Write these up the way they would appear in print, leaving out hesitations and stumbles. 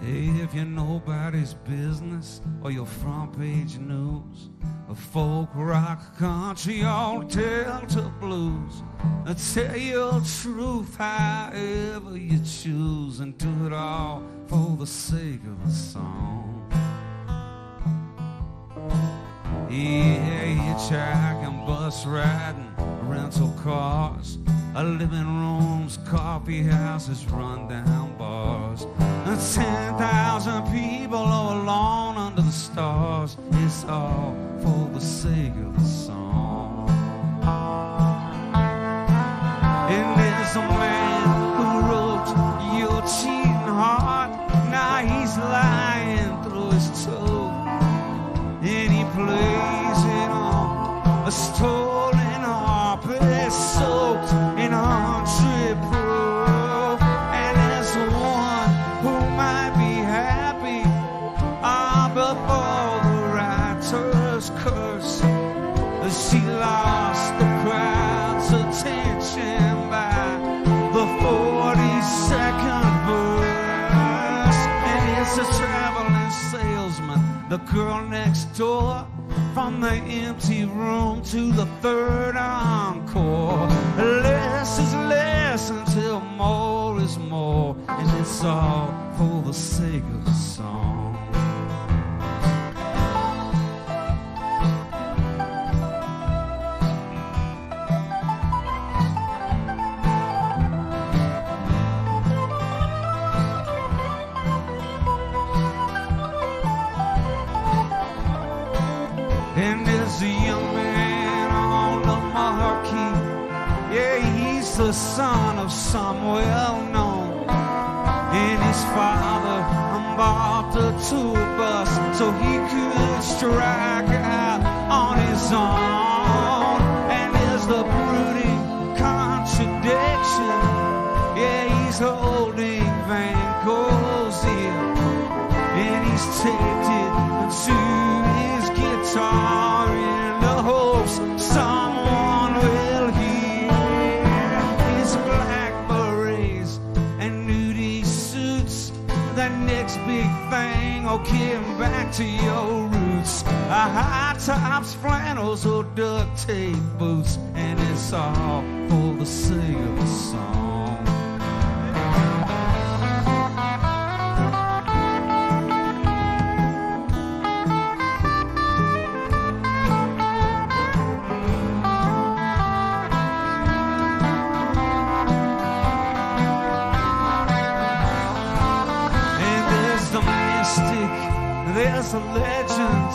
If you're nobody's business or your front page news, a folk, rock, country, alternative blues, tell your truth however you choose, and do it all for the sake of the song. Yeah, hitchhiking, bus riding, rental cars, living rooms, coffee houses, rundown bars, 10,000 people all alone under the stars. It's all for the sake of the song. And there's a man who wrote your cheating heart. Now he's lying through his toe, and he plays it on a stolen harp. It's soaked in 100 proof. And there's one who might be happy before the writer's curse. She lost the crowd's attention by the 42nd verse. And it's a traveling salesman, the girl next door, from the empty room to the third encore. Less is less until more is more, and it's all for the sake of the song. And there's a young man on the marquee. Yeah, he's the son of some well-known. And his father bought a tour bus so he could strike out on his own. And there's the brooding contradiction. Yeah, he's holding Van Gogh's ear, and he's taped it to his guitar in the hopes someone will hear. His black berets and nudie suits, the next big thing, oh, getting back to your roots. High tops, flannels, or duct tape boots, and it's all for the sake of the song. There's a legend,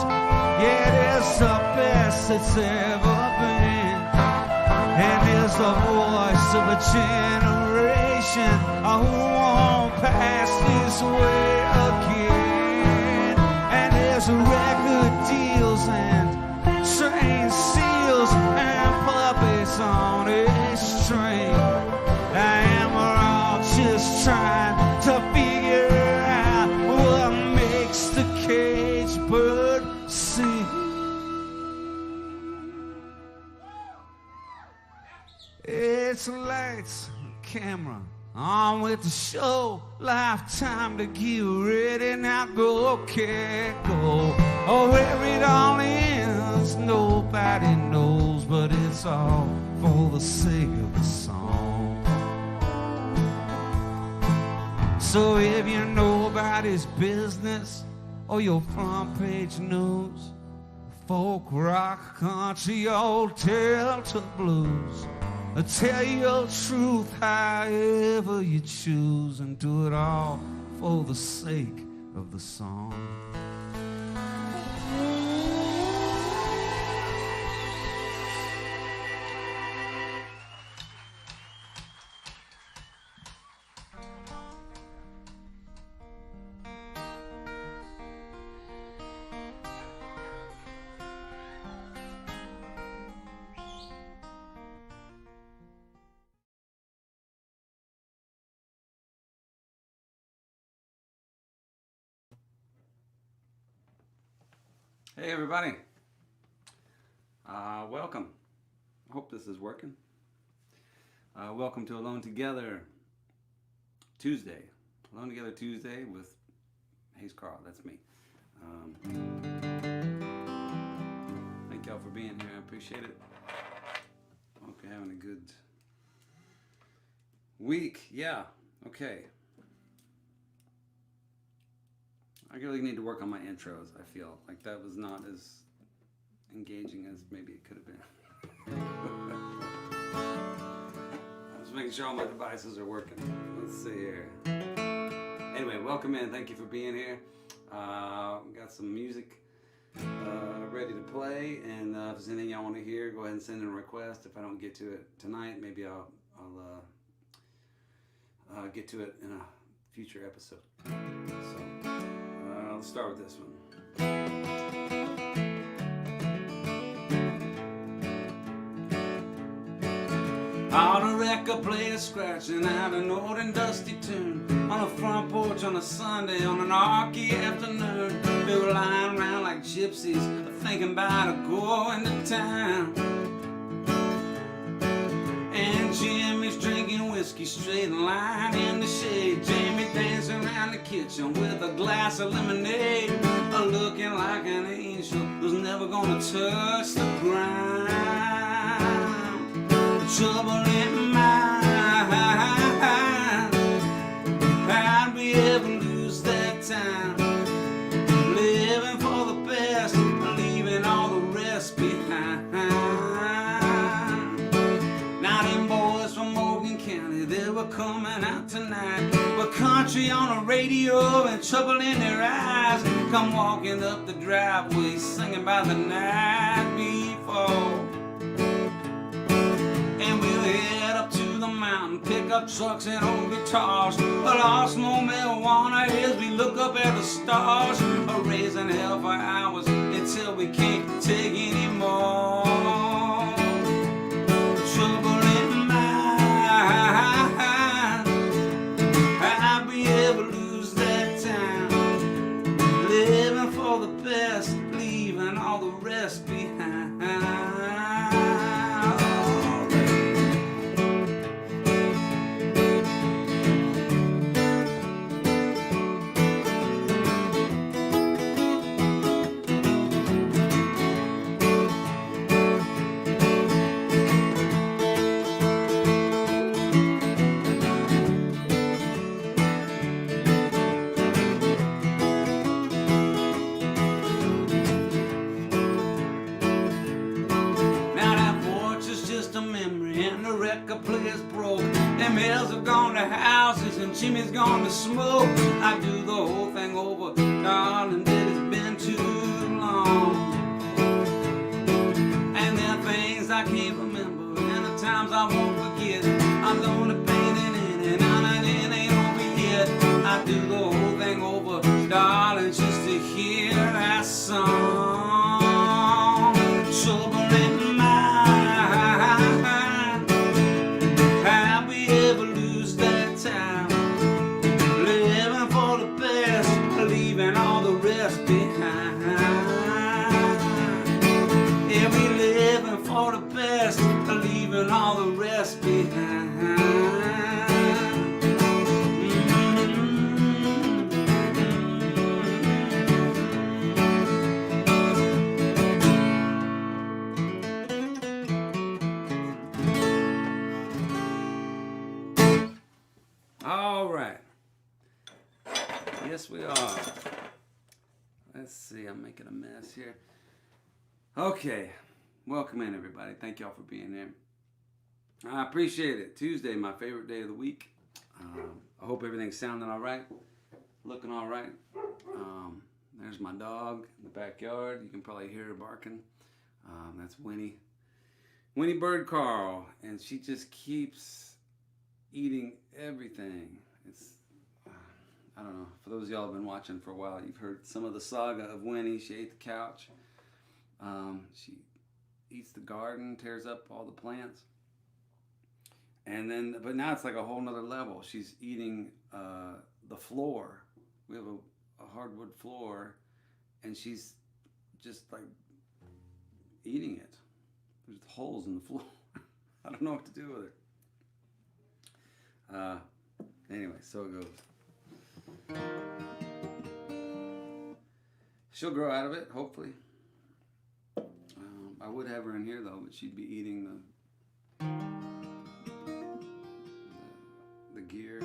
yeah, there's the best that's ever been. And there's the voice of a generation who won't pass this way again. And there's record deals and train seals and puppies on a string. And we're all just trying to figure out what makes the cage bird sing. It's lights, camera, on with the show. Lifetime to get ready, now go, okay, go. Oh, where it all ends, nobody knows, but it's all for the sake of the song. So if you're nobody's business or your front page news, folk, rock, country, alternative blues, tell your truth however you choose, and do it all for the sake of the song. Hey everybody, welcome. I hope this is working. Welcome to Alone Together Tuesday. Alone Together Tuesday with He's Carl. That's me. Thank y'all for being here. I appreciate it. Hope you're having a good week. Yeah. Okay. I really need to work on my intros. I feel like that was not as engaging as maybe it could have been. I was making sure all my devices are working. Let's see here. Anyway, welcome in. Thank you for being here. Got some music ready to play, and if there's anything y'all want to hear, go ahead and send in a request. If I don't get to it tonight, maybe I'll get to it in a future episode. So let's start with this one. On a record player scratching out an old and dusty tune on a front porch on a Sunday on an arky afternoon. We were lying around like gypsies thinking about going to town. And Jimmy's drinking whiskey straight in line in the shade. Jamie dancing around the kitchen with a glass of lemonade, looking like an angel who's never gonna touch the ground. Trouble in my mind, how'd we ever lose that time? Living for the best, leaving all the rest behind. Now them boys from Morgan County, they were coming out tonight with country on the radio and trouble in their eyes. Come walking up the driveway singing about the night before. And we'll head up to the mountain, pick up trucks and old guitars. But all smoke marijuana as we look up at the stars. Raising hell for hours until we can't take anymore. Trouble in my mind, how'd we ever lose that time? Living for the best, leaving all the rest behind. Players broke, them hills have gone to houses and Jimmy's gone to smoke. I do the whole thing over, darling, that it's been too long. And there are things I can't remember and the times I won't forget. I'm gonna paint it in and on and it ain't over yet. I do the whole thing over, darling, just to hear that song. Trouble in my all the rest behind. Yeah, we living for the best, leaving all the rest behind. All right. Yes, we are. Let's see, I'm making a mess here. Okay, welcome in everybody. Thank y'all for being here. I appreciate it. Tuesday, my favorite day of the week. I hope everything's sounding all right, looking all right. There's my dog in the backyard. You can probably hear her barking. That's Winnie Bird Carll, and she just keeps eating everything. I don't know, for those of y'all who have been watching for a while, you've heard some of the saga of Winnie. She ate the couch. She eats the garden, tears up all the plants. And then, but now it's like a whole nother level. She's eating the floor. We have a hardwood floor, and she's just like eating it. There's holes in the floor. I don't know what to do with her. Anyway, so it goes. she'll grow out of it, hopefully. I would have her in here though, but she'd be eating the gear.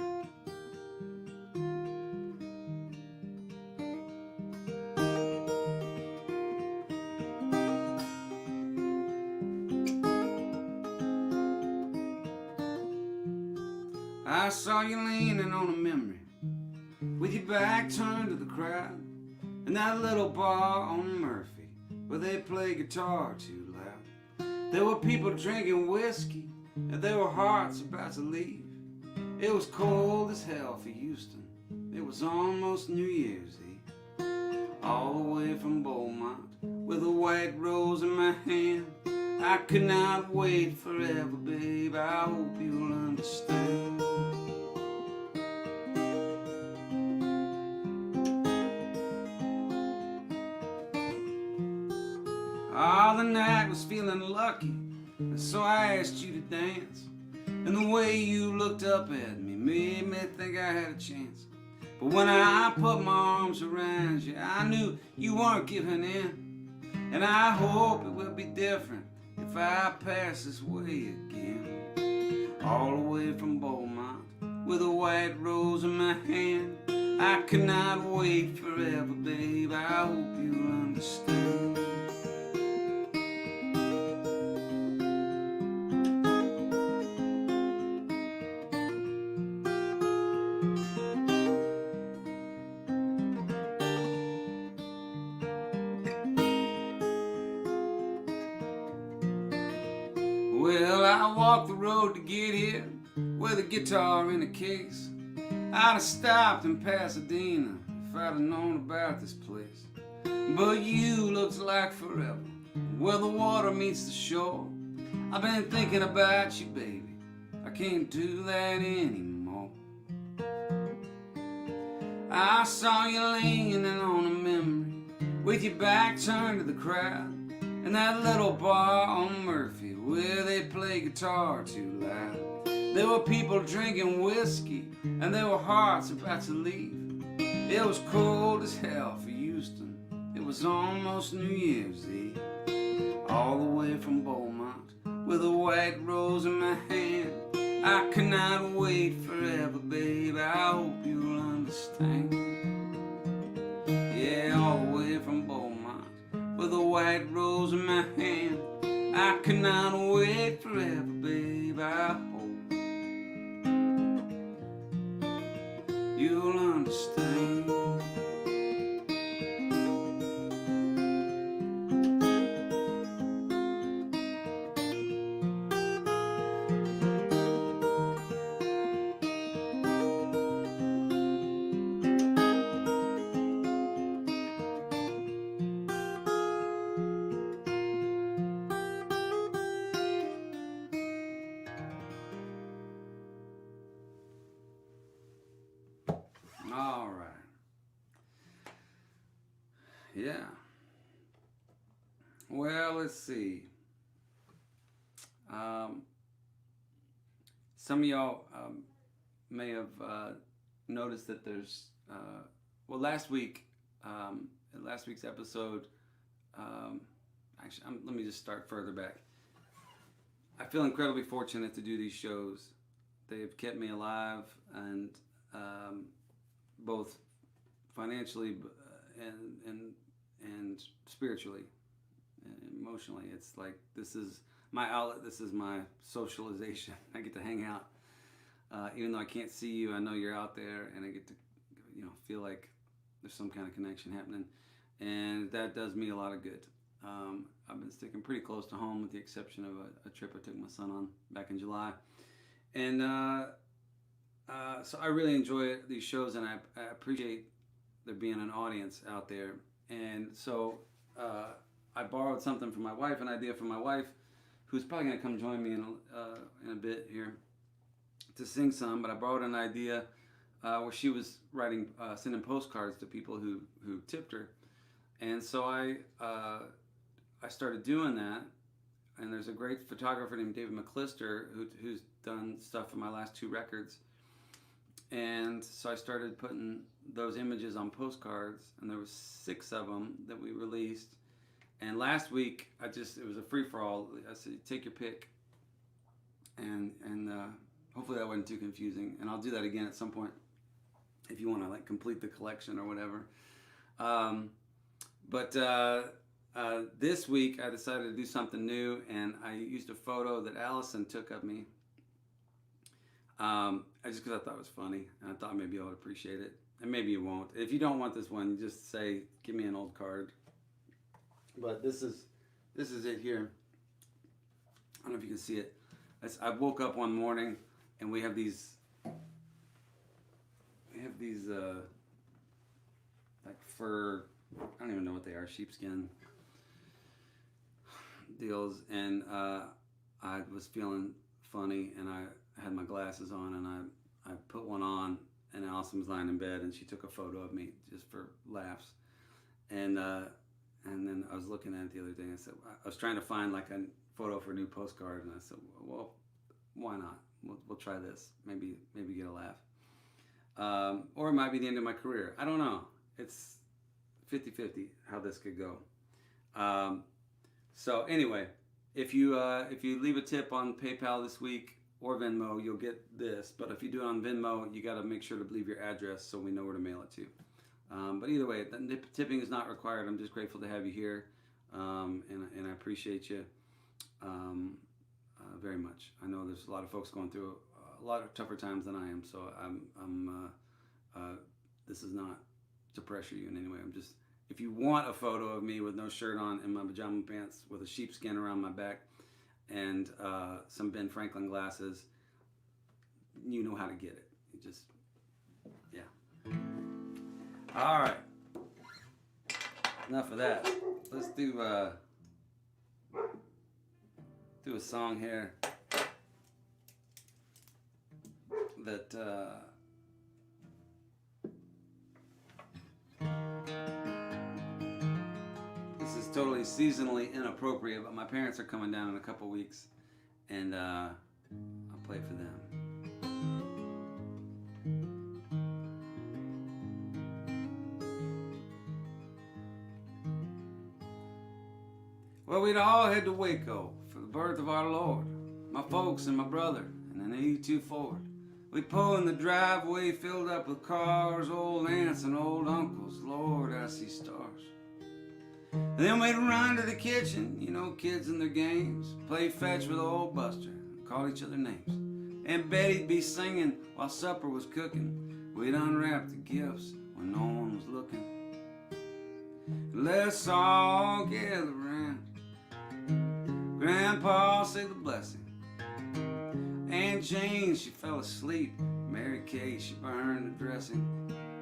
I saw you leaning on a memory with your back turned to the crowd in that little bar on Murphy where they play guitar too loud. There were people drinking whiskey and there were hearts about to leave. It was cold as hell for Houston. It was almost New Year's Eve. All the way from Beaumont with a white rose in my hand. I could not wait forever, babe. I hope you'll understand. The night was feeling lucky, and so I asked you to dance. And the way you looked up at me made me think I had a chance. But when I put my arms around you, I knew you weren't giving in. And I hope it will be different if I pass this way again. All the way from Beaumont with a white rose in my hand. I cannot wait forever, babe. I hope you'll understand. Well, I walked the road to get here with a guitar in a case. I'd have stopped in Pasadena if I'd have known about this place. But you looks like forever, where the water meets the shore. I've been thinking about you, baby. I can't do that anymore. I saw you leaning on a memory with your back turned to the crowd in that little bar on Murphy where they play guitar too loud. There were people drinking whiskey and there were hearts about to leave. It was cold as hell for Houston. It was almost New Year's Eve. All the way from Beaumont with a white rose in my hand. I cannot wait forever, babe. I hope you'll understand. Yeah, all the way from Beaumont with a white rose in my hand. I cannot wait forever, babe. I hope you'll understand. All right. Yeah. Well, let's see. Some of y'all may have noticed that there's last week's episode. Let me just start further back. I feel incredibly fortunate to do these shows. They've kept me alive and both financially and spiritually and emotionally. It's like this is my outlet. This is my socialization. I get to hang out, even though I can't see you. I know you're out there, and I get to, feel like there's some kind of connection happening, and that does me a lot of good. I've been sticking pretty close to home, with the exception of a trip I took my son on back in July, and so I really enjoy these shows, and I appreciate there being an audience out there. And so I borrowed something from my wife, an idea from my wife, who's probably going to come join me in a bit here to sing some. But I borrowed an idea where she was sending postcards to people who tipped her, and so I started doing that. And there's a great photographer named David McClister who's done stuff for my last two records. And so I started putting those images on postcards, and there was 6 of them that we released. And last week, it was a free-for-all. I said, take your pick. And hopefully that wasn't too confusing. And I'll do that again at some point if you want to like complete the collection or whatever. But this week I decided to do something new, and I used a photo that Allison took of me. Just because I thought it was funny, and I thought maybe I would appreciate it, and maybe you won't. If you don't want this one, just say, give me an old card. But this is it here. I don't know if you can see it. I woke up one morning, and we have these like fur, I don't even know what they are, sheepskin deals, and I was feeling funny, and I had my glasses on, and I put one on, and Allison was lying in bed, and she took a photo of me just for laughs, and then I was looking at it the other day, and I said, I was trying to find like a photo for a new postcard, and I said, well, why not? We'll try this. Maybe get a laugh. Or it might be the end of my career. I don't know. It's 50-50 how this could go. So anyway, if you leave a tip on PayPal this week or Venmo, you'll get this. But if you do it on Venmo, you got to make sure to leave your address so we know where to mail it to. But either way, the tipping is not required. I'm just grateful to have you here, and I appreciate you very much. I know there's a lot of folks going through a lot of tougher times than I am, so this is not to pressure you in any way. I'm just, if you want a photo of me with no shirt on and my pajama pants with a sheepskin around my back and some Ben Franklin glasses, you know how to get it. You just, yeah. All right. Enough of that. Let's do a song here that this is totally seasonally inappropriate, but my parents are coming down in a couple weeks, and I'll play it for them. Well, we'd all head to Waco for the birth of our Lord. My folks and my brother and an 82 Ford. We'd pull in the driveway filled up with cars, old aunts and old uncles. Lord, I see stars. And then we'd run to the kitchen, you know, kids and their games. Play fetch with old Buster, call each other names. And Betty'd be singing while supper was cooking. We'd unwrap the gifts when no one was looking. Let's all gather around. Grandpa say the blessing. Aunt Jane, she fell asleep. Mary Kay, she burned the dressing.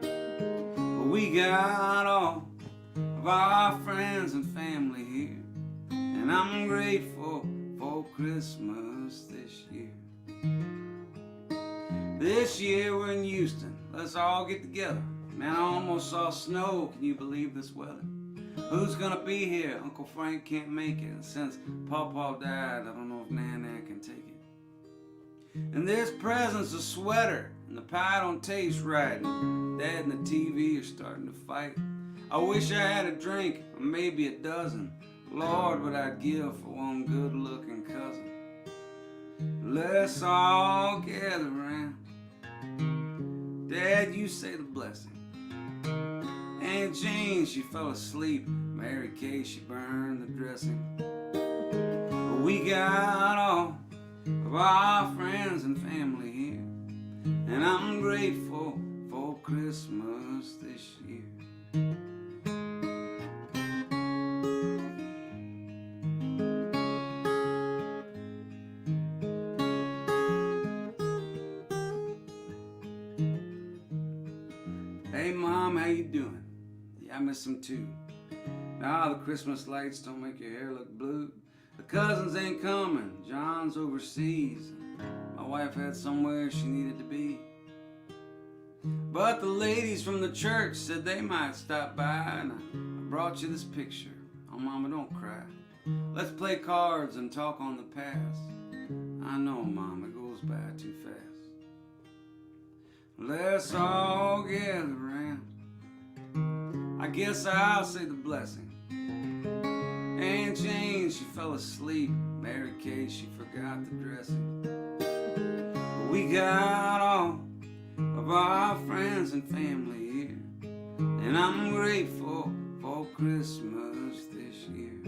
But we got all of our friends and family here, and I'm grateful for Christmas this year. This year we're in Houston. Let's all get together. Man, I almost saw snow. Can you believe this weather? Who's gonna be here? Uncle Frank can't make it. And since Pawpaw died, I don't know if Nana can take it. And this present's a sweater, and the pie don't taste right. And Dad and the TV are starting to fight. I wish I had a drink, or maybe a dozen. Lord, what I'd give for one good-looking cousin. Let's all gather around. Dad, you say the blessing. Aunt Jane, she fell asleep. Mary Kay, she burned the dressing. But we got all of our friends and family here, and I'm grateful for Christmas this year. Hey Mom, how you doing? Yeah, I miss them too. Now the Christmas lights don't make your hair look blue. The cousins ain't coming, John's overseas. My wife had somewhere she needed to be. But the ladies from the church said they might stop by, and I brought you this picture. Oh Mama, don't cry. Let's play cards and talk on the past. I know, Mom, it goes by too fast. let's all gather round. I guess I'll say the blessing. Aunt Jane, she fell asleep. Mary Kay, she forgot the dressing. But we got all of our friends and family here, and I'm grateful for Christmas this year.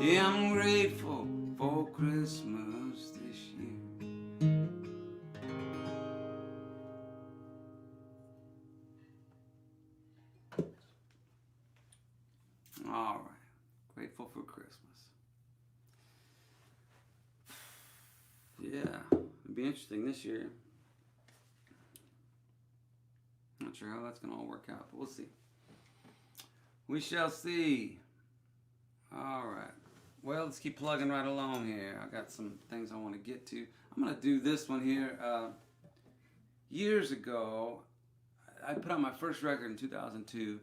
Yeah, I'm grateful for Christmas this year. All right, grateful for Christmas. Yeah, it'll be interesting this year. Not sure how that's going to all work out, but we'll see. We shall see. All right. Well, let's keep plugging right along here. I got some things I want to get to. I'm going to do this one here. Years ago, I put out my first record in 2002,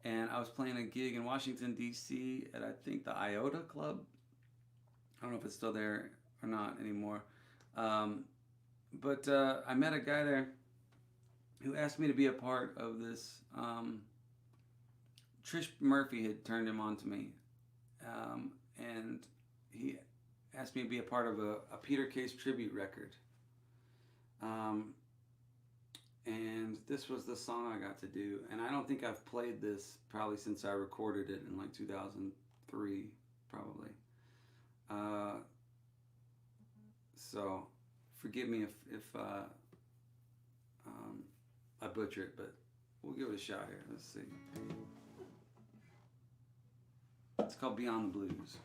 and I was playing a gig in Washington, D.C. at, I think, the Iota Club. I don't know if it's still there or not anymore. But I met a guy there who asked me to be a part of this. Trish Murphy had turned him on to me. And he asked me to be a part of a Peter Case tribute record. And this was the song I got to do. And I don't think I've played this probably since I recorded it in like 2003, probably. So forgive me if I butcher it, but we'll give it a shot here. Let's see. It's called Beyond the Blues.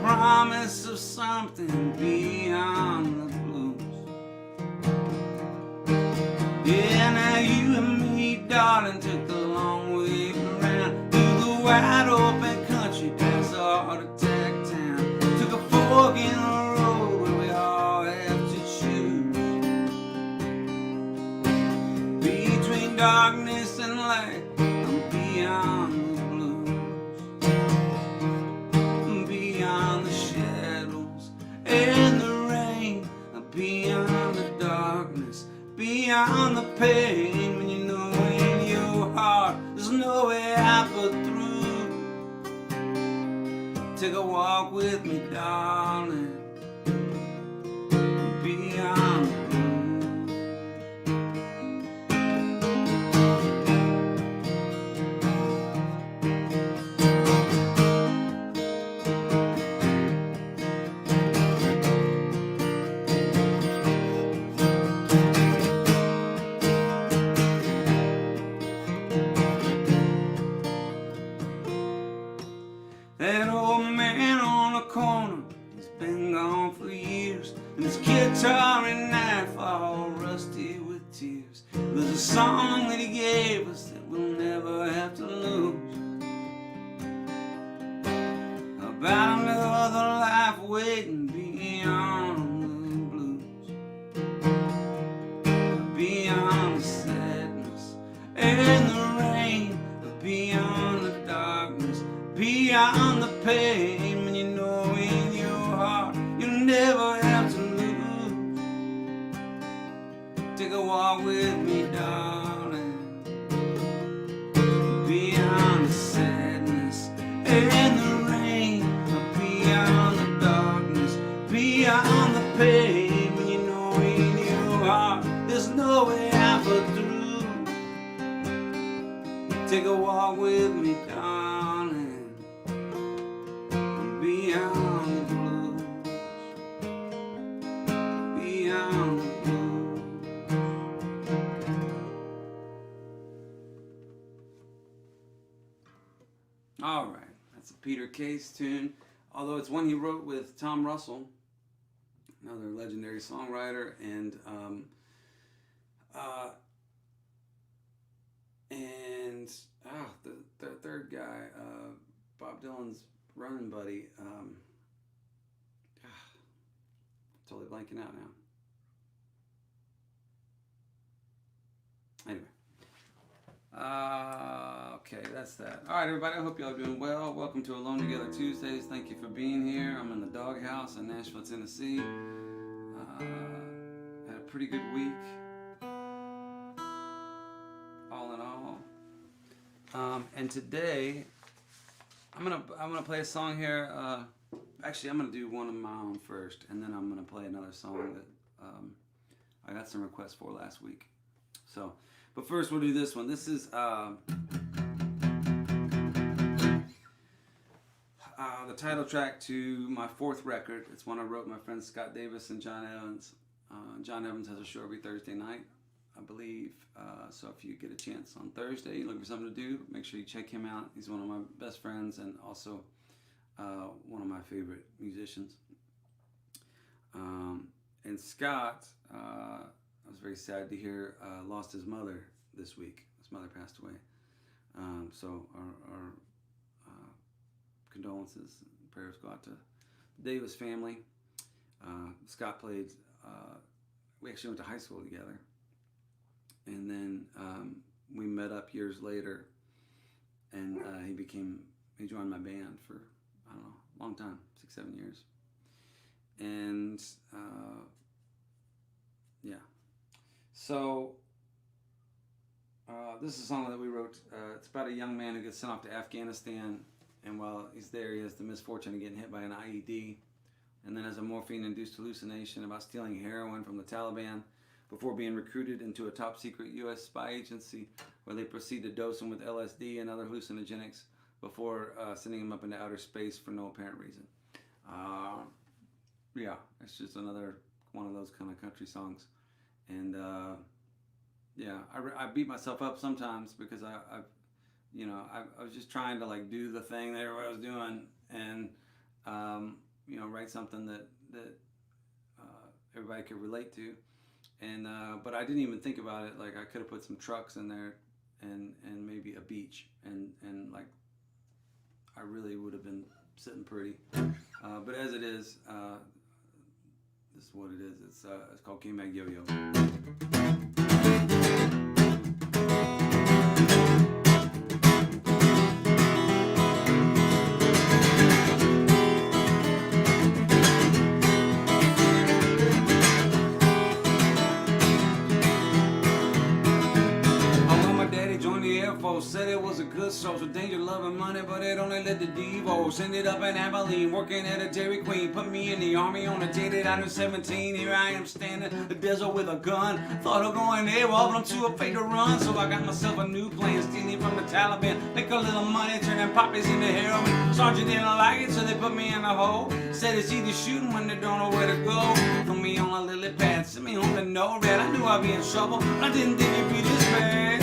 Promise of something beyond the blues. Yeah, now you and me, darling, took the long way around through the wide open country past the heart attack town. Took a fork in the road where we all have to choose between darkness and light. I'm beyond the blues, beyond the shadows and the rain, beyond the darkness, beyond the pain. When you know in your heart there's no way out but through. Take a walk with me, darling, beyond the blue. That old man on the corner, he's been gone for years, and his guitar and knife all rusty with tears. There's a song that he gave us that we'll never have to lose, about another life waiting beyond the blues, beyond the sadness and the rain, beyond the darkness, beyond the pain. When you know in your heart you never have to lose. Take a walk with me, darling, beyond the sadness and the rain, beyond the darkness, beyond the pain. When you know in your heart there's no way out but through. Take a walk with me, darling, beyond the blues, beyond the blues. All right, that's a Peter Case tune, although it's one he wrote with Tom Russell, another legendary songwriter, and the third guy, Bob Dylan's running buddy, totally blanking out now. Anyway. Okay, that's that. All right, everybody, I hope y'all are doing well. Welcome to Alone Together Tuesdays. Thank you for being here. I'm in the doghouse in Nashville, Tennessee. Had a pretty good week, all in all. And today, I'm gonna play a song here. Actually, I'm gonna do one of my own first, and then I'm gonna play another song that I got some requests for last week. So. But first, we'll do this one. This is the title track to my fourth record. It's one I wrote with my friends Scott Davis and John Evans. John Evans has a show every Thursday night, I believe. So if you get a chance on Thursday, looking for something to do, make sure you check him out. He's one of my best friends and also one of my favorite musicians. And Scott... I was very sad to hear lost his mother this week. His mother passed away. So our condolences and prayers go out to the Davis family. Scott played, we actually went to high school together. And then we met up years later, and he joined my band for, I don't know, a long time, 6-7 years. And yeah. So, this is a song that we wrote. It's about a young man who gets sent off to Afghanistan, and while he's there, he has the misfortune of getting hit by an IED, and then has a morphine-induced hallucination about stealing heroin from the Taliban before being recruited into a top-secret U.S. spy agency where they proceed to dose him with LSD and other hallucinogenics before sending him up into outer space for no apparent reason. Yeah, it's just another one of those kind of country songs. And yeah, I beat myself up sometimes because I was just trying to like do the thing that everybody was doing and write something that everybody could relate to. And but I didn't even think about it. Like I could have put some trucks in there and maybe a beach and like I really would have been sitting pretty. But as it is. This is what it is. It's called KMAG YOYO. Said it was a good source with danger, love, and money, but it only led to divorce. Ended up in Abilene, working at a Dairy Queen. Put me in the army on a date at I was 17. Here I am standing in the desert with a gun. Thought of going AWOL, but I'm too afraid to run. So I got myself a new plan, stealing from the Taliban. Make a little money, turning poppies into heroin. Sergeant didn't like it, so they put me in a hole. Said it's easy shooting when they don't know where to go. Put me on a lily pad, sent me home to no red. I knew I'd be in trouble, but I didn't think it'd be this bad.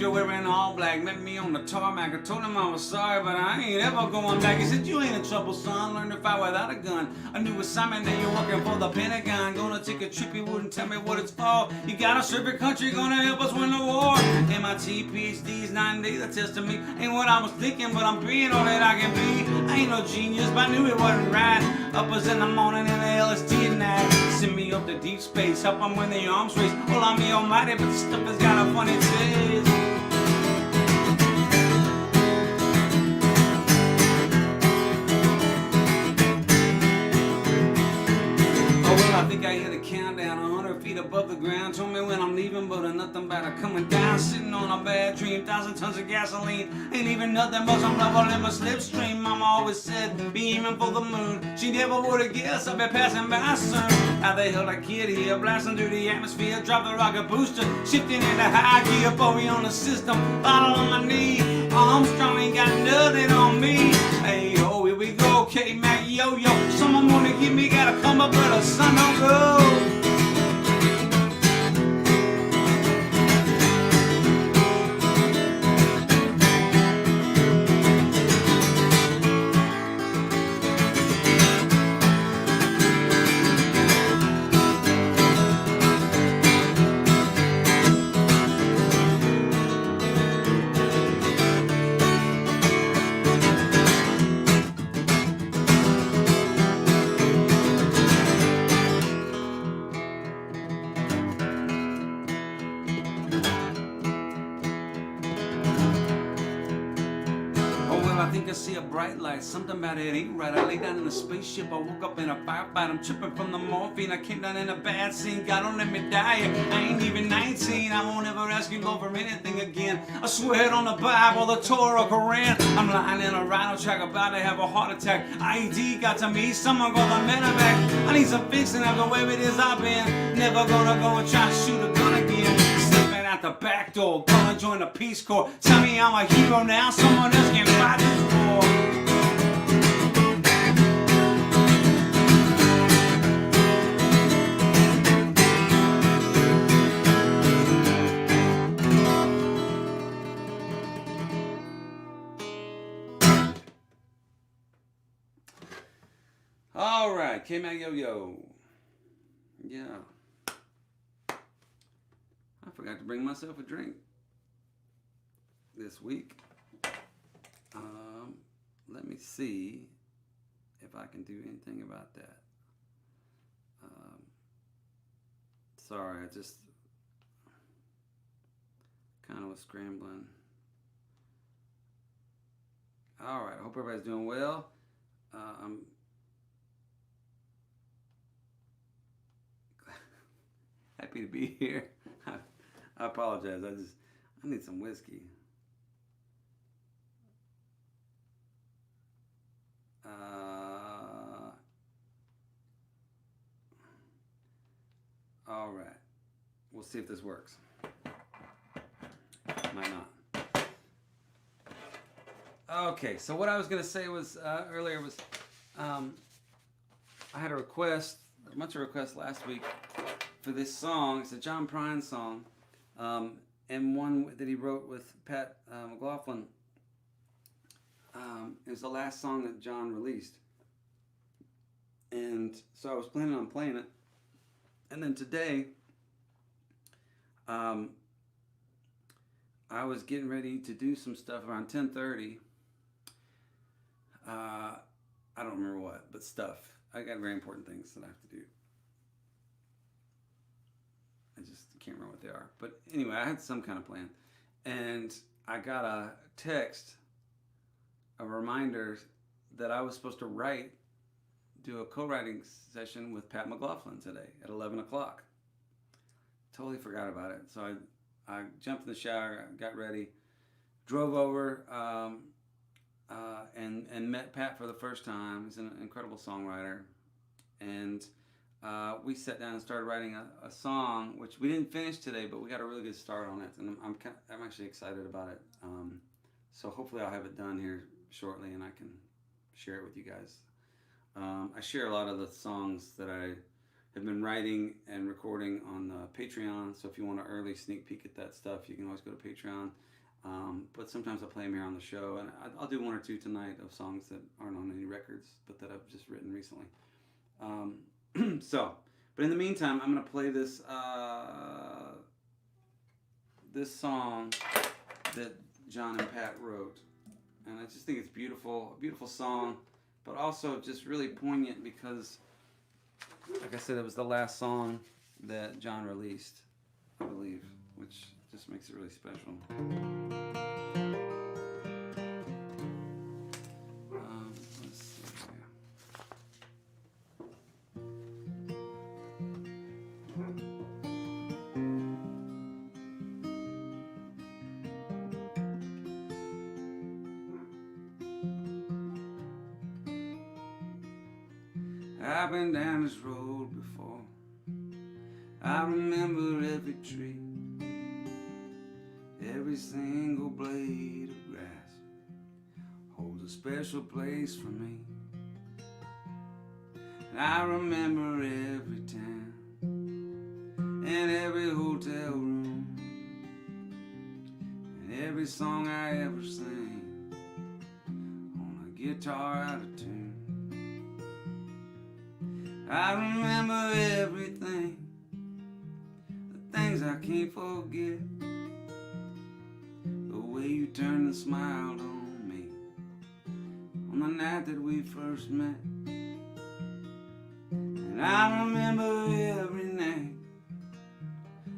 Wearing all black, met me on the tarmac. I told him I was sorry, but I ain't ever going back. He said, you ain't in trouble, son. Learn to fight without a gun. I knew assignment that you're working for the Pentagon. Gonna take a trip, you wouldn't tell me what it's for. You gotta serve your country, gonna help us win the war. MIT, PhDs, 9 days, that test to me. Ain't what I was thinking, but I'm being all that I can be. I ain't no genius, but I knew it wasn't right. Up us in the morning and the LSD at night. Send me up to deep space, help them win the arms race. Well, I'm the almighty, but the stuff has got a funny taste. I think I hit a countdown 100 feet above the ground. Told me when I'm leaving, but nothing better coming down. Sitting on a bad dream, 1,000 tons of gasoline. Ain't even nothing but some rubble in my slipstream. Mama always said, be aiming for the moon. She never would have guessed I'd be passing by soon. How the hell I kid here, blasting through the atmosphere. Drop the rocket booster, shifting into high gear. Bowie on the system, bottle on my knee. Armstrong ain't got nothing on me. Hey, oh, here we go. KMAG YOYO. Someone wanna give me, gotta come up where the sun don't go. See a bright light, something about it ain't right. I lay down in a spaceship, I woke up in a firefight. I'm tripping from the morphine, I came down in a bad scene. God don't let me die, I ain't even 19. I won't ever ask you, Lord, for anything again. I swear it on the Bible, the Torah, Quran. I'm lying in a rhino track, about to have a heart attack. IED got to me, someone call the medevac. I need some fixing after where it is I've been. Never gonna go and try to shoot a gun again. Slipping out the back door, gonna join the Peace Corps. Tell me I'm a hero now, someone else can fight this war. All right, KMAG YOYO. Yeah. I forgot to bring myself a drink this week. Let me see if I can do anything about that. Sorry, I just kind of was scrambling. All right, I hope everybody's doing well. I'm happy to be here. I apologize. I need some whiskey. All right. We'll see if this works. Might not. Okay, so what I was going to say was earlier was I had a request, a bunch of requests last week for this song. It's a John Prine song, and one that he wrote with Pat McLaughlin. It was the last song that John released. And so I was planning on playing it. And then today, I was getting ready to do some stuff around 10:30. I don't remember what, but stuff. I got very important things that I have to do. I just can't remember what they are. But anyway, I had some kind of plan. And I got a text, a reminder that I was supposed to do a co-writing session with Pat McLaughlin today at 11 o'clock. Totally forgot about it. So I jumped in the shower, got ready, drove over, and met Pat for the first time. He's an incredible songwriter. And we sat down and started writing a song, which we didn't finish today, but we got a really good start on it. And I'm actually excited about it. So hopefully I'll have it done here shortly and I can share it with you guys. I share a lot of the songs that I have been writing and recording on Patreon. So if you want an early sneak peek at that stuff, you can always go to Patreon. But sometimes I play them here on the show, and I'll do one or two tonight of songs that aren't on any records, but that I've just written recently. But in the meantime, I'm going to play this song that John and Pat wrote. And I just think it's beautiful, a beautiful song, but also just really poignant because, like I said, it was the last song that John released, I believe, which just makes it really special. Let's see here. I've been down this road before. I remember every tree, every single blade of grass holds a special place for me. I remember every town and every hotel room and every song I ever sang on a guitar out of tune. I remember everything, the things I can't forget, the way you turned and smiled on me on the night that we first met. And I remember every name,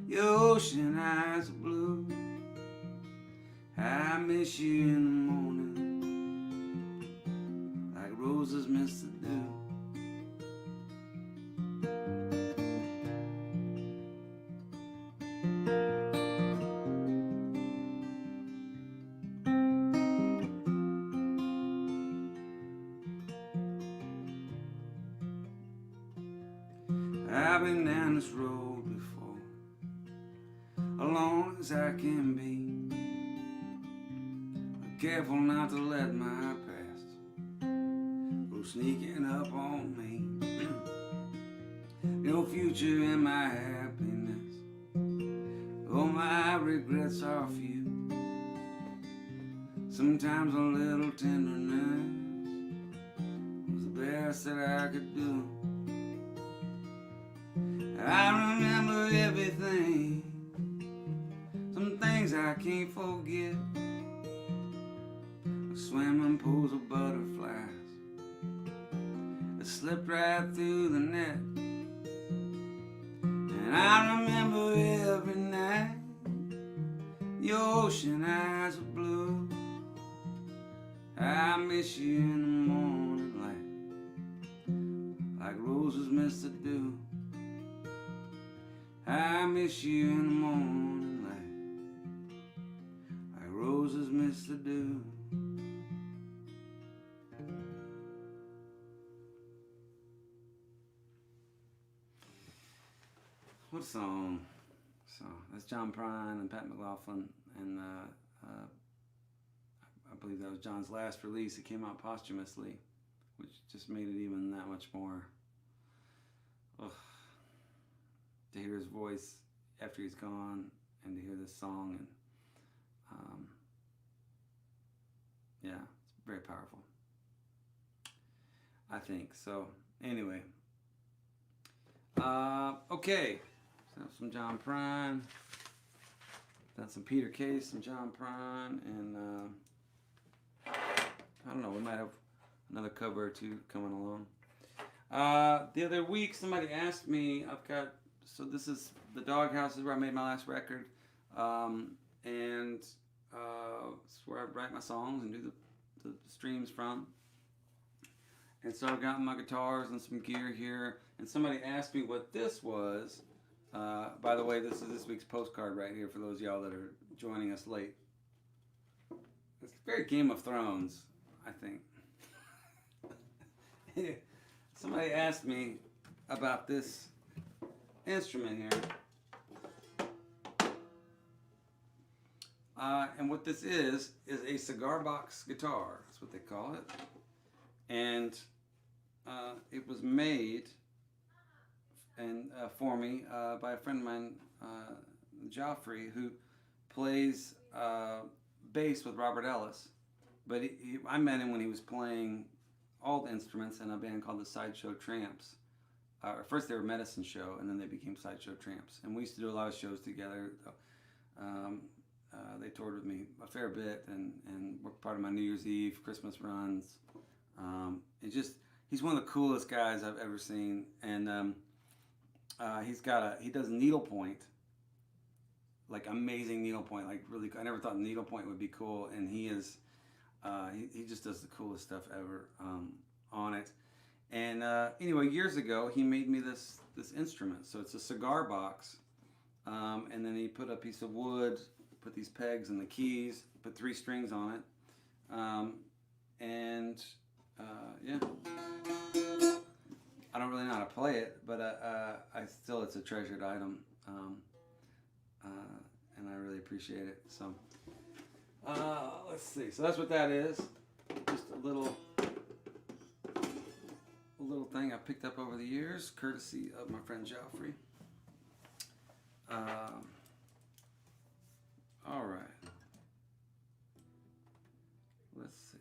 your ocean eyes of blue. I miss you in the morning, like roses miss the dew. I've been down this road before, alone as I can be, but careful not to let my past go sneaking up on me. No future in my happiness, oh my regrets are few. Sometimes a little tenderness was the best that I could do. I remember everything, some things I can't forget. The swimming pools of butterflies that slipped right through the net. And I remember every night, your ocean eyes of blue. I miss you in the morning light, like roses miss the dew. I miss you in the morning light, like roses miss the dew. What a song. So that's John Prine and Pat McLaughlin, and I believe that was John's last release. It came out posthumously, which just made it even that much more. Ugh. To hear his voice after he's gone, and to hear this song, and yeah, it's very powerful, I think. So anyway, okay, so some John Prine, done some Peter Case, some John Prine, and I don't know, we might have another cover or two coming along. The other week somebody asked me, so this is the Doghouse, is where I made my last record, and it's where I write my songs and do the streams from. And so I've got my guitars and some gear here, and somebody asked me what this was. By the way, this is this week's postcard right here for those of y'all that are joining us late. It's very Game of Thrones, I think. Somebody asked me about this instrument here, and what this is a cigar box guitar. That's what they call it, and it was made and for me by a friend of mine, Joffrey, who plays bass with Robert Ellis. But I met him when he was playing all the instruments in a band called the Sideshow Tramps. First they were Medicine Show, and then they became Sideshow Tramps. And we used to do a lot of shows together. They toured with me a fair bit, and were part of my New Year's Eve, Christmas runs. He's one of the coolest guys I've ever seen. And he does needlepoint, like amazing needlepoint, like really. I never thought needlepoint would be cool, and he is. He just does the coolest stuff ever on it. And anyway, years ago, he made me this instrument. So it's a cigar box, and then he put a piece of wood, put these pegs and the keys, put 3 strings on it, yeah. I don't really know how to play it, but it's a treasured item, and I really appreciate it. So let's see. So that's what that is. Just a little little thing I picked up over the years, courtesy of my friend Joffrey. All right. Let's see.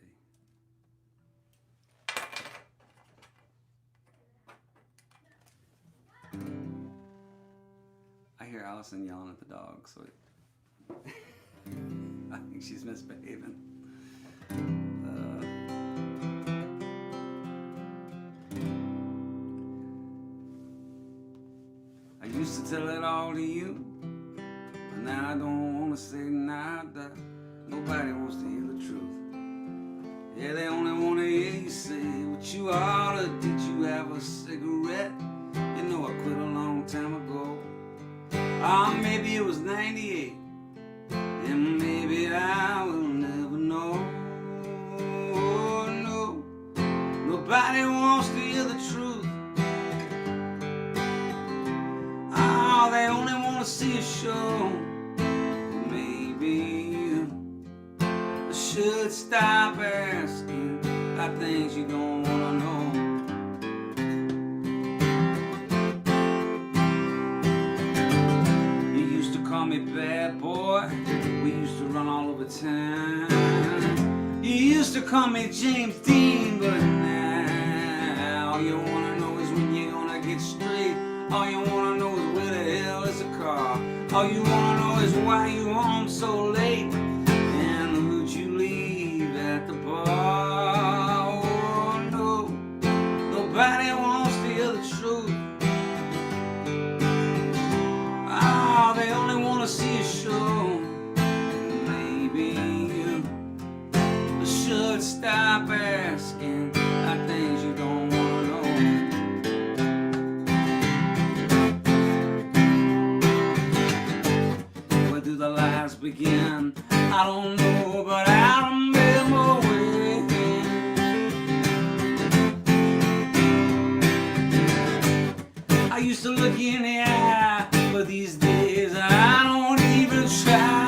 I hear Allison yelling at the dog, so I think she's misbehaving. I used to tell it all to you, but now I don't want to say nada. Nobody wants to hear the truth. Yeah, they only want to hear you say what you oughta. Did you have a cigarette? You know I quit a long time ago. Maybe it was 98, and maybe I will never know. Oh, no, nobody wants to hear the truth. Oh, they only want to see a show. Maybe you should stop asking about things you don't want to know. Call me bad boy, we used to run all over town. You used to call me James Dean, but now all you wanna know is when you're gonna get straight. All you wanna know is where the hell is the car. All you wanna know is why you home so late, and who'd you leave at the bar. Oh no, nobody wants to hear the truth. They only want to see a show. Maybe you should stop asking about things you don't want to know. Where do the lies begin? I don't know, but I remember when I used to look you in the eye, but these days I don't even try.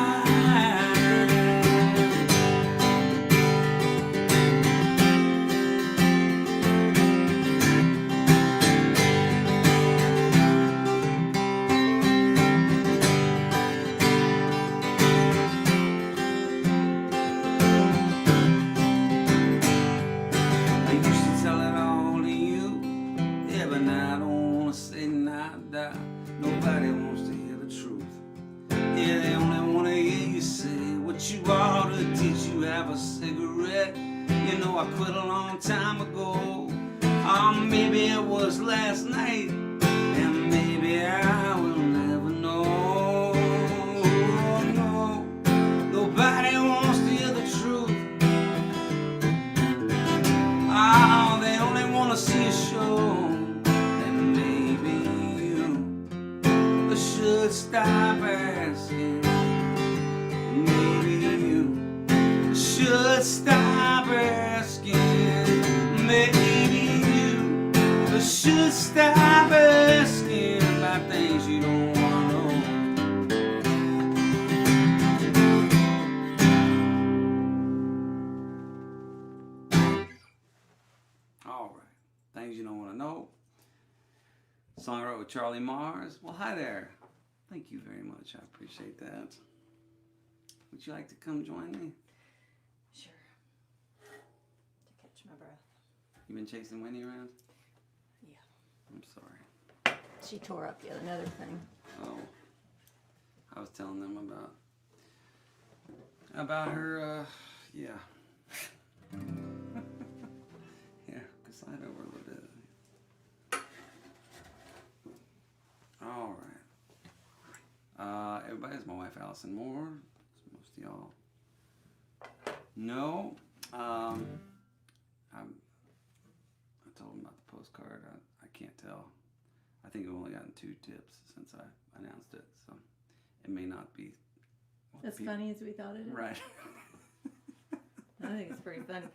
I used to tell it all to you, yeah, but now I don't want to say nada. Nobody wants to hear the truth. Yeah, they only want to hear you say what you oughta. Did you have a cigarette? You know I quit a long time ago. Maybe it was last night, and maybe I will never know. No, nobody wants to hear the truth. Oh, they only want to see a show. Should stop asking. Maybe you should stop asking. Maybe you should stop asking about things you don't want to know. All right, things you don't want to know. Song I wrote with Charlie Mars. Well, hi there. Thank you very much. I appreciate that. Would you like to come join me? Sure. To catch my breath. You been chasing Winnie around? Yeah. I'm sorry. She tore up yet another thing. Oh. I was telling them about her, yeah. Yeah, slide over a little bit. All right. Everybody's my wife, Allison Moore. Most of y'all know. I told them about the postcard. I can't tell. I think I've only gotten 2 tips since I announced it, so it may not be as funny as we thought it is. Right. I think it's pretty funny.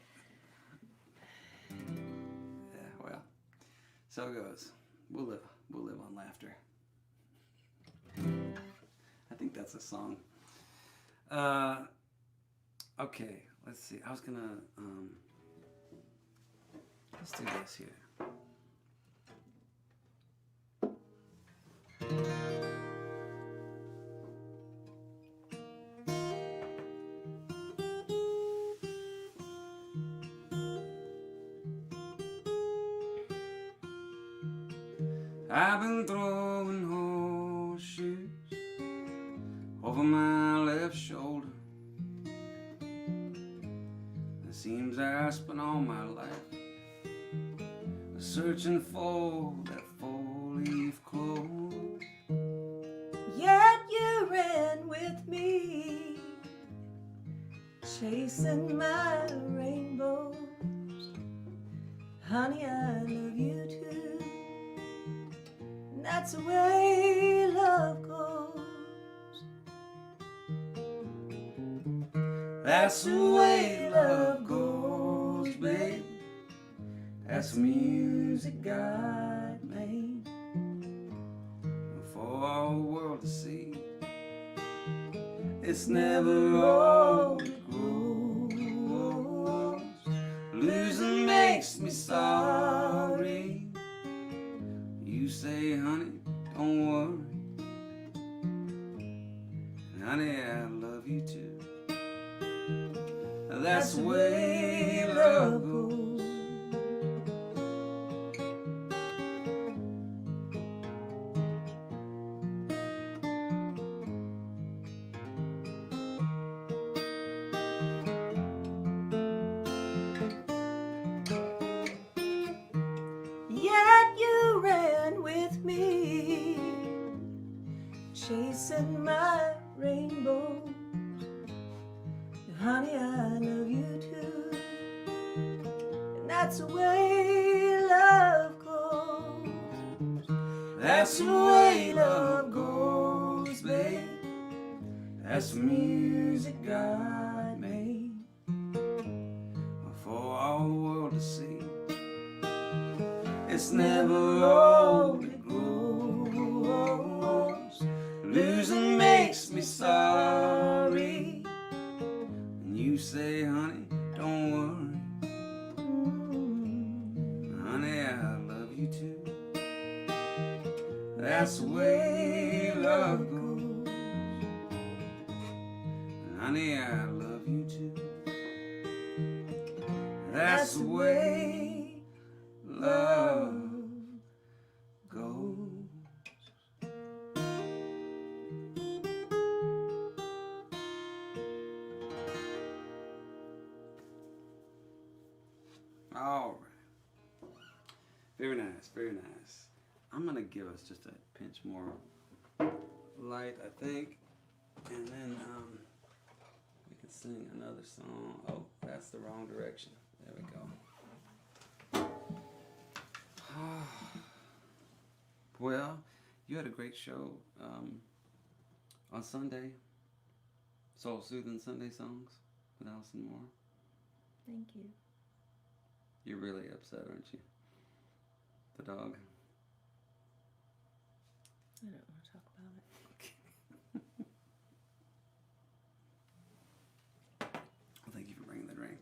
Yeah, well, so it goes. We'll live on laughter. I think that's a song. Okay, let's see. I was gonna let's do this here. I've been throwing horseshoes over my left shoulder. It seems I spent all my life searching for that four-leaf clover. Yet you ran with me, chasing my rainbows. Honey, I love you too. And that's the way love goes. That's the way love goes, babe. That's the music God made for all the world to see. It's never all it grows. Losing makes me sorry. You say, honey, don't worry. Honey, I love you too. That's the way love goes. Yet you ran with me, chasing my rainbow. Honey, I love you too. And that's the way love goes. That's the way love goes, babe. That's the music God made for all the world to see. It's never all it grows. Losing makes me sorry. And you say, honey, don't worry. Honey, I love you too. That's the way love goes. Honey, I love you too. That's the way love goes. All right. Very nice, very nice. I'm gonna give us just a pinch more light, I think, and then we can sing another song. Oh, that's the wrong direction. There we go. Well, you had a great show on Sunday. Soul Soothing Sunday Songs with Allison Moore. Thank you. You're really upset, aren't you? The dog. I don't want to talk about it. Well, thank you for bringing the drink.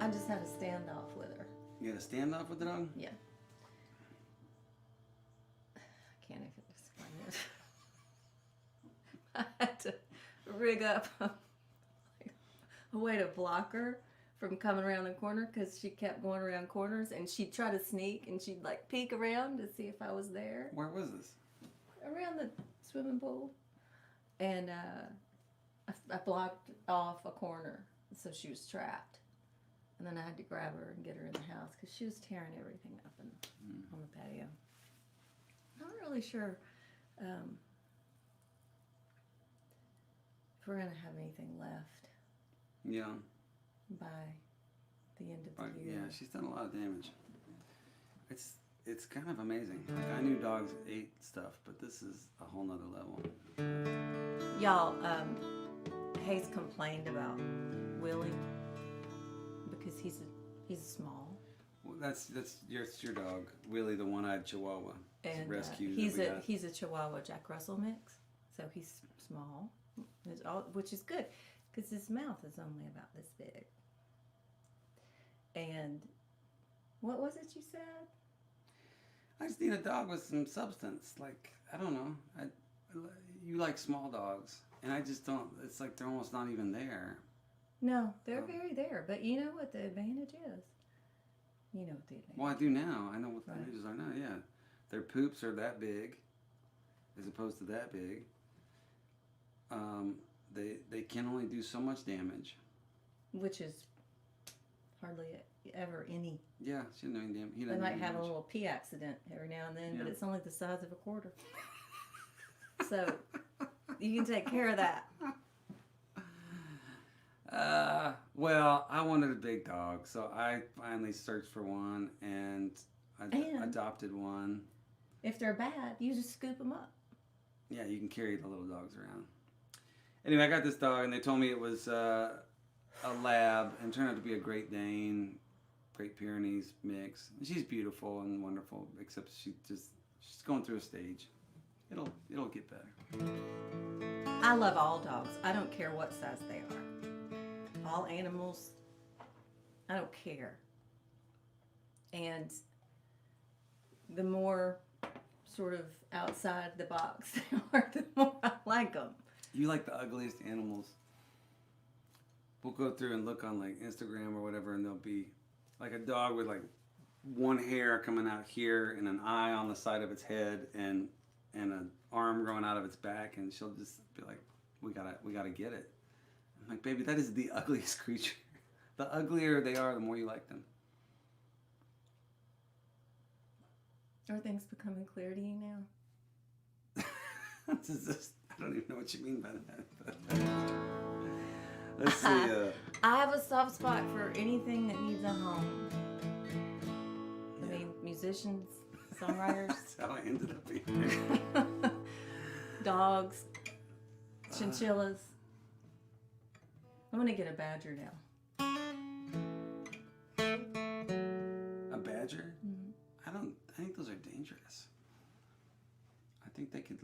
I just had a standoff with her. You had a standoff with the dog? Yeah. I can't even explain it. I had to rig up a way to block her from coming around the corner because she kept going around corners and she'd try to sneak and she'd like peek around to see if I was there. Where was this? Around the swimming pool. And I blocked off a corner so she was trapped. And then I had to grab her and get her in the house because she was tearing everything up on the patio. I'm not really sure if we're going to have anything left Yeah. by the end of the year. Yeah, she's done a lot of damage. It's kind of amazing. Like, I knew dogs ate stuff, but this is a whole nother level. Y'all, Hayes complained about Willie because he's small. Well, that's your dog, Willie, the one-eyed Chihuahua. And rescue. He's a Chihuahua Jack Russell mix, so he's small, which is good because his mouth is only about this big. And what was it you said? I just need a dog with some substance. Like, I don't know. You like small dogs, and I just don't. It's like they're almost not even there. No, they're very there. But you know what the advantage is? You know what the advantage is. Well, I do now. I know what the Right. advantages are now, yeah. Their poops are that big as opposed to that big. They can only do so much damage. Which is hardly ever any. Yeah, she didn't do any damage. He They doesn't might do have a damage. little pee accident every now and then, but Yeah. it's only the size of a quarter. So you can take care of that. Well, I wanted a big dog, so I finally searched for one and And- adopted one. If they're bad, you just scoop them up. Yeah, you can carry the little dogs around. Anyway, I got this dog, and they told me it was a lab, and it turned out to be a Great Dane, Great Pyrenees mix. And she's beautiful and wonderful, except she's going through a stage. It'll get better. I love all dogs. I don't care what size they are. All animals, I don't care. And the more sort of outside the box they are, the more I like them. You like the ugliest animals. We'll go through and look on like Instagram or whatever, and there'll be like a dog with like one hair coming out here and an eye on the side of its head and an arm growing out of its back, and she'll just be like, we gotta get it. I'm like, baby, that is the ugliest creature. The uglier they are, the more you like them. Are things becoming clear to you now? This is just, I don't even know what you mean by that. Let's see. I have a soft spot for anything that needs a home. I mean, musicians, songwriters, That's how I ended up here. dogs, chinchillas. I'm gonna get a badger now. A badger? Mhm. I think those are dangerous. I think they could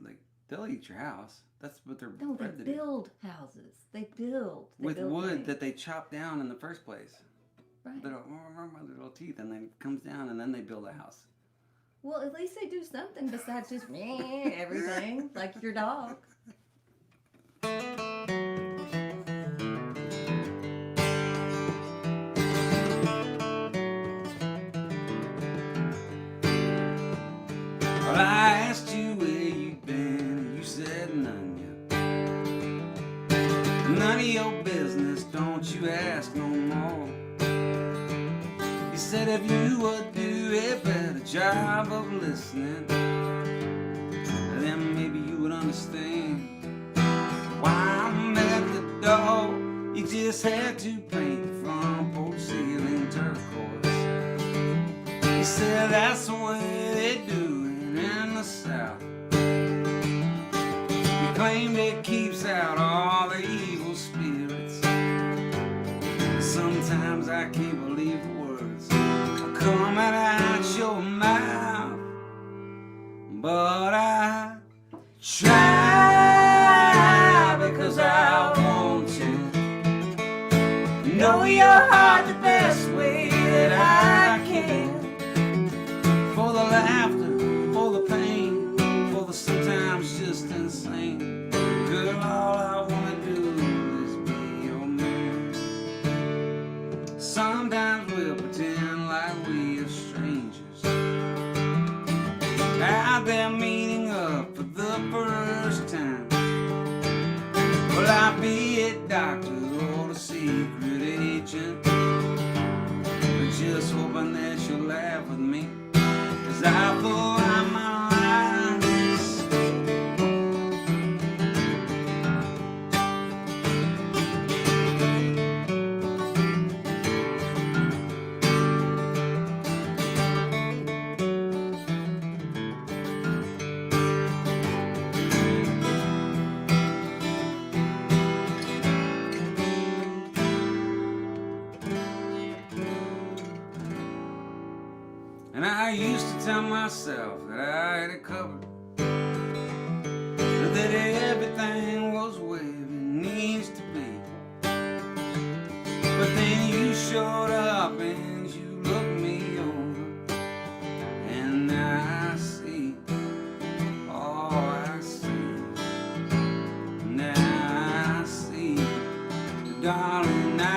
they'll eat your house. That's what they're No, they bred to do. build houses. They build. They With build wood things. that they chop down in the first place. Right. Their little teeth, and then it comes down, and then they build a house. Well, at least they do something besides just meh, everything, like your dog. Well, I asked you where you'd been, and you said none yet. None of your business, don't you ask no more. You said if you would do a better job of listening, then maybe you would understand why I'm at the door. You just had to paint the front porch ceiling turquoise. You said that's the way they do it in the South. You claimed it keeps out all the evil spirits. Sometimes I can't believe the words coming out your mouth, but I try because I want to know your heart the best way that I can. For the laughter, for the pain, for the sometimes just insane. Girl, all I wanna do is be your man. Sometimes we'll pretend like we are strangers, out there meeting up for the first time. Will I be a doctor or a secret agent? But just hoping that you'll laugh with me, 'cause I feel like my life is and I used to tell myself that I had it covered, that everything was where it needs to be. But then you showed up and you looked me over, and now I see, oh I see, now I see, darling, I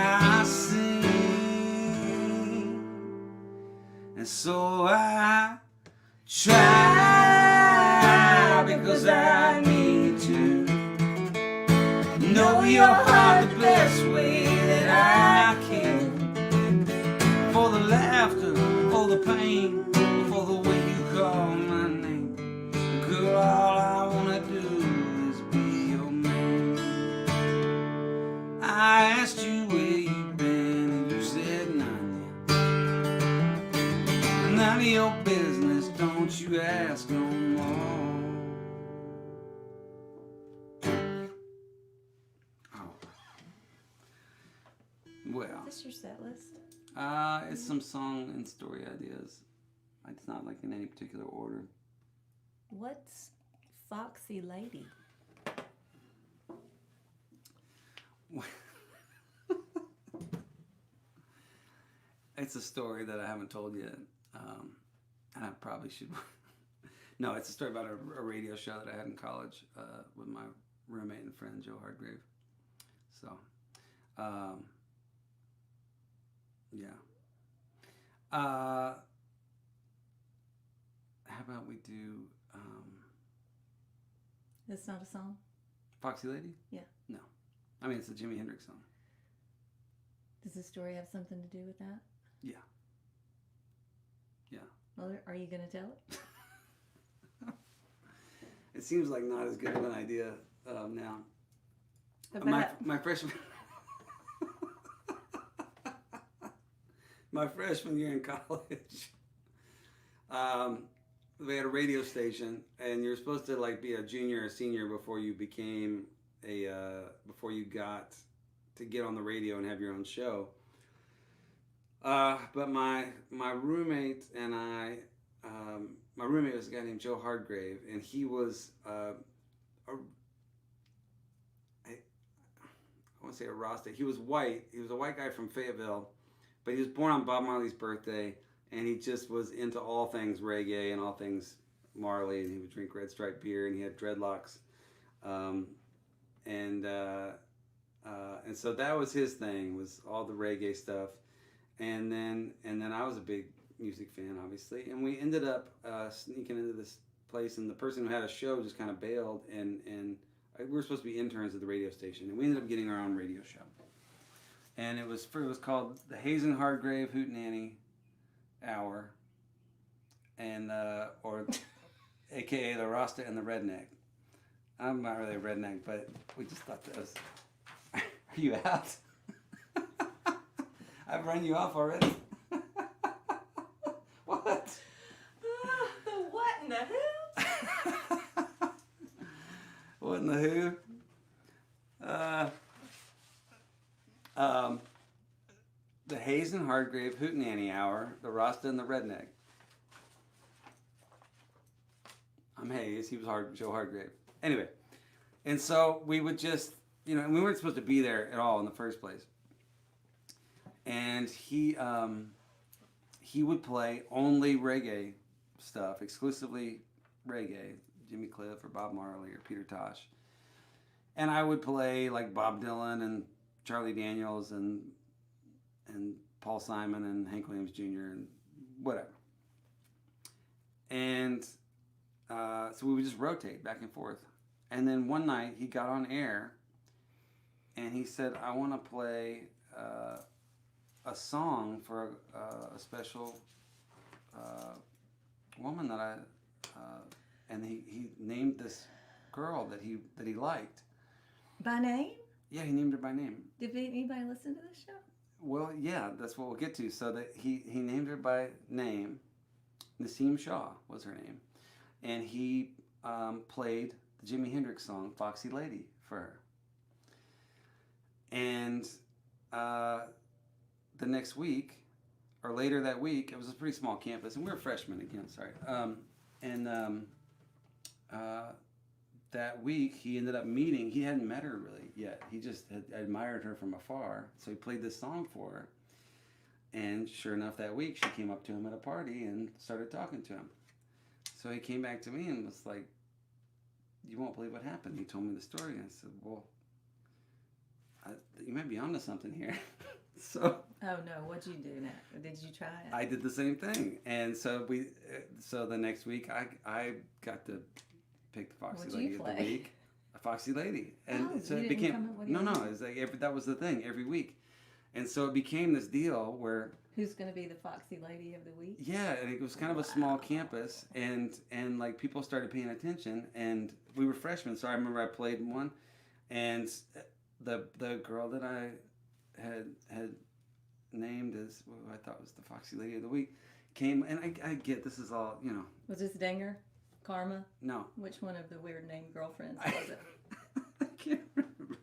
And so I try because I need to know your heart the best way that I can. For the laughter, for the pain, for the way you call my name. Girl, all I wanna do is be your man. I asked you where you've been and you said none. None of your business, don't you ask no more. Oh. Well. Is this your set list? It's some song and story ideas. It's not like in any particular order. What's Foxy Lady? It's a story that I haven't told yet, and I probably should. No, it's a story about a radio show that I had in college with my roommate and friend Joe Hardgrave. So, yeah. How about we do It's not a song? Foxy Lady? Yeah. No. I mean, it's a Jimi Hendrix song. Does the story have something to do with that? Yeah. Yeah. Well, are you going to tell it? It seems like not as good of an idea now. About My freshman... My freshman year in college, they had a radio station, and you're supposed to like be a junior or senior before you became before you got to get on the radio and have your own show. But my roommate and I, my roommate was a guy named Joe Hardgrave, and he was I want to say a Rasta. He was white. He was a white guy from Fayetteville. But he was born on Bob Marley's birthday, and he just was into all things reggae and all things Marley, and he would drink Red Stripe beer, and he had dreadlocks, and so that was his thing, was all the reggae stuff, and then I was a big music fan, obviously, and we ended up sneaking into this place, and the person who had a show just kind of bailed, and we were supposed to be interns at the radio station, and we ended up getting our own radio show. And it was called the Hazen Hardgrave Hootenanny Hour, and or AKA the Rasta and the Redneck. I'm not really a redneck, but we just thought that was. Are you out? I've run you off already. What? The what in the hell? What in the who? The Hazen Hardgrave Hootenanny Hour, the Rasta and the Redneck. I'm Hayes, he was Joe Hardgrave. Anyway, and so we would just, and we weren't supposed to be there at all in the first place. And he would play only reggae stuff, exclusively reggae, Jimmy Cliff or Bob Marley or Peter Tosh. And I would play like Bob Dylan and Charlie Daniels and Paul Simon and Hank Williams Jr. and whatever. And so we would just rotate back and forth. And then one night he got on air and he said, I want to play a song for a special woman that I... and he named this girl that he liked. By name? Yeah, he named her by name. Did anybody listen to this show? Well, yeah, that's what we'll get to. So that he named her by name. Naseem Shaw was her name. And he played the Jimi Hendrix song, Foxy Lady, for her. And the next week, or later that week, it was a pretty small campus, and we were freshmen again, sorry. That week, he ended up meeting, he hadn't met her really yet. He just had admired her from afar. So he played this song for her. And sure enough, that week, she came up to him at a party and started talking to him. So he came back to me and was like, you won't believe what happened. He told me the story. And I said, well, you might be onto something here. So. Oh no! What'd you do now? Did you try it? I did the same thing, and so the next week I got to pick the Foxy What'd Lady you of the play? week, a Foxy Lady, and Oh, so you it didn't became come up with no, anything? it's like that was the thing every week, and so it became this deal where Who's going to be the Foxy Lady of the week? yeah, and it was kind of a small campus, and like people started paying attention, and we were freshmen, so I remember I played one, and the girl that I had named as what I thought was the Foxy Lady of the Week came, and I get this is all, you know. Was this Dinger? Karma? No. Which one of the weird named girlfriends was it? I can't remember.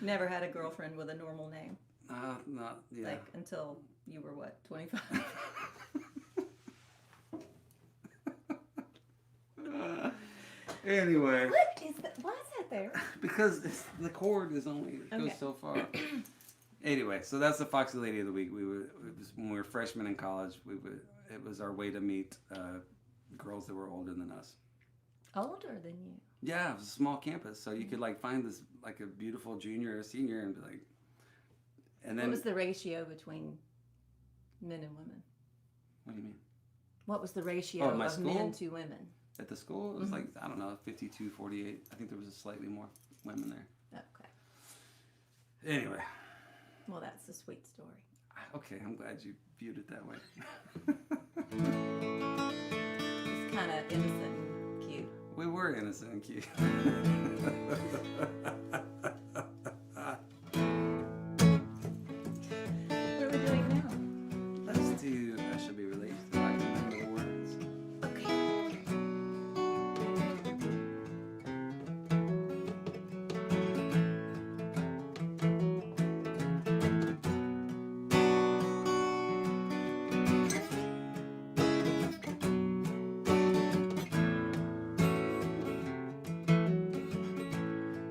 Never had a girlfriend with a normal name. Not, yeah. Like until you were what, 25? Anyway. What is that? Why is that there? Because the cord is only goes so far. Anyway, so that's the Foxy Lady of the Week. When we were freshmen in college. It was our way to meet girls that were older than us. Older than you? Yeah, it was a small campus, so you could like find this like a beautiful junior or senior and be like. And then what was the ratio between men and women? What do you mean? What was the ratio of school? men to women? At the school, it was like, I don't know, 52-48. I think there was slightly more women there. Okay. Anyway. Well, that's a sweet story. Okay, I'm glad you viewed it that way. It's kind of innocent and cute. We were innocent and cute. What are we doing now? Let's do I Shall Be Released. If I can remember the words. Okay.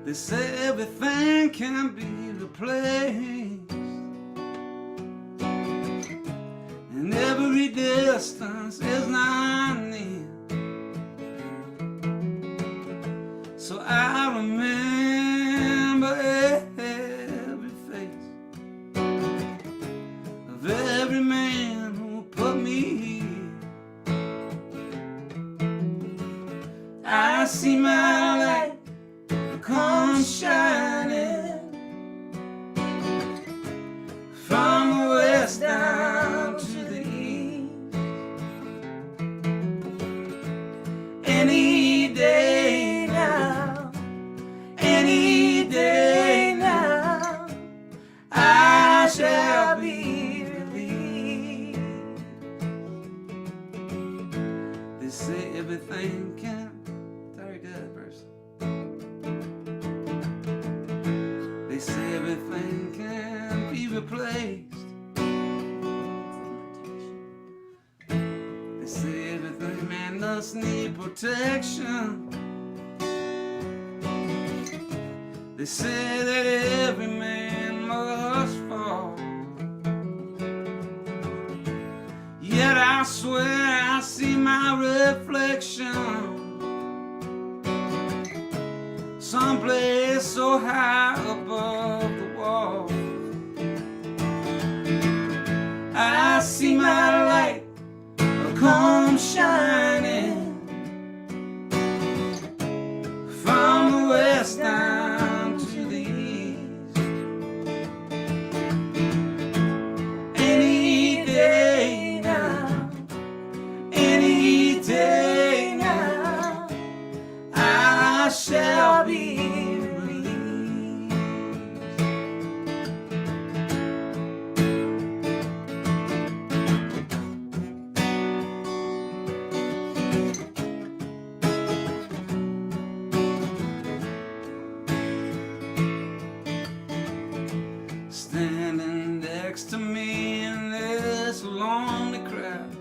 They say everything can be replaced, and every distance is not near. So I remember every face of every man who put me here. I see my light come shining from the west down to the east. Any day now, any day now, I shall be released. They say everything can. Very good, Bruce. They say everything can be replaced. They say everything man does need protection. They say that every man must fall. Yet I swear I see my reflection someplace so high above the wall. I see my light come shining from the west down to the east. Any day now, any day now, I shall be standing next to me in this lonely crowd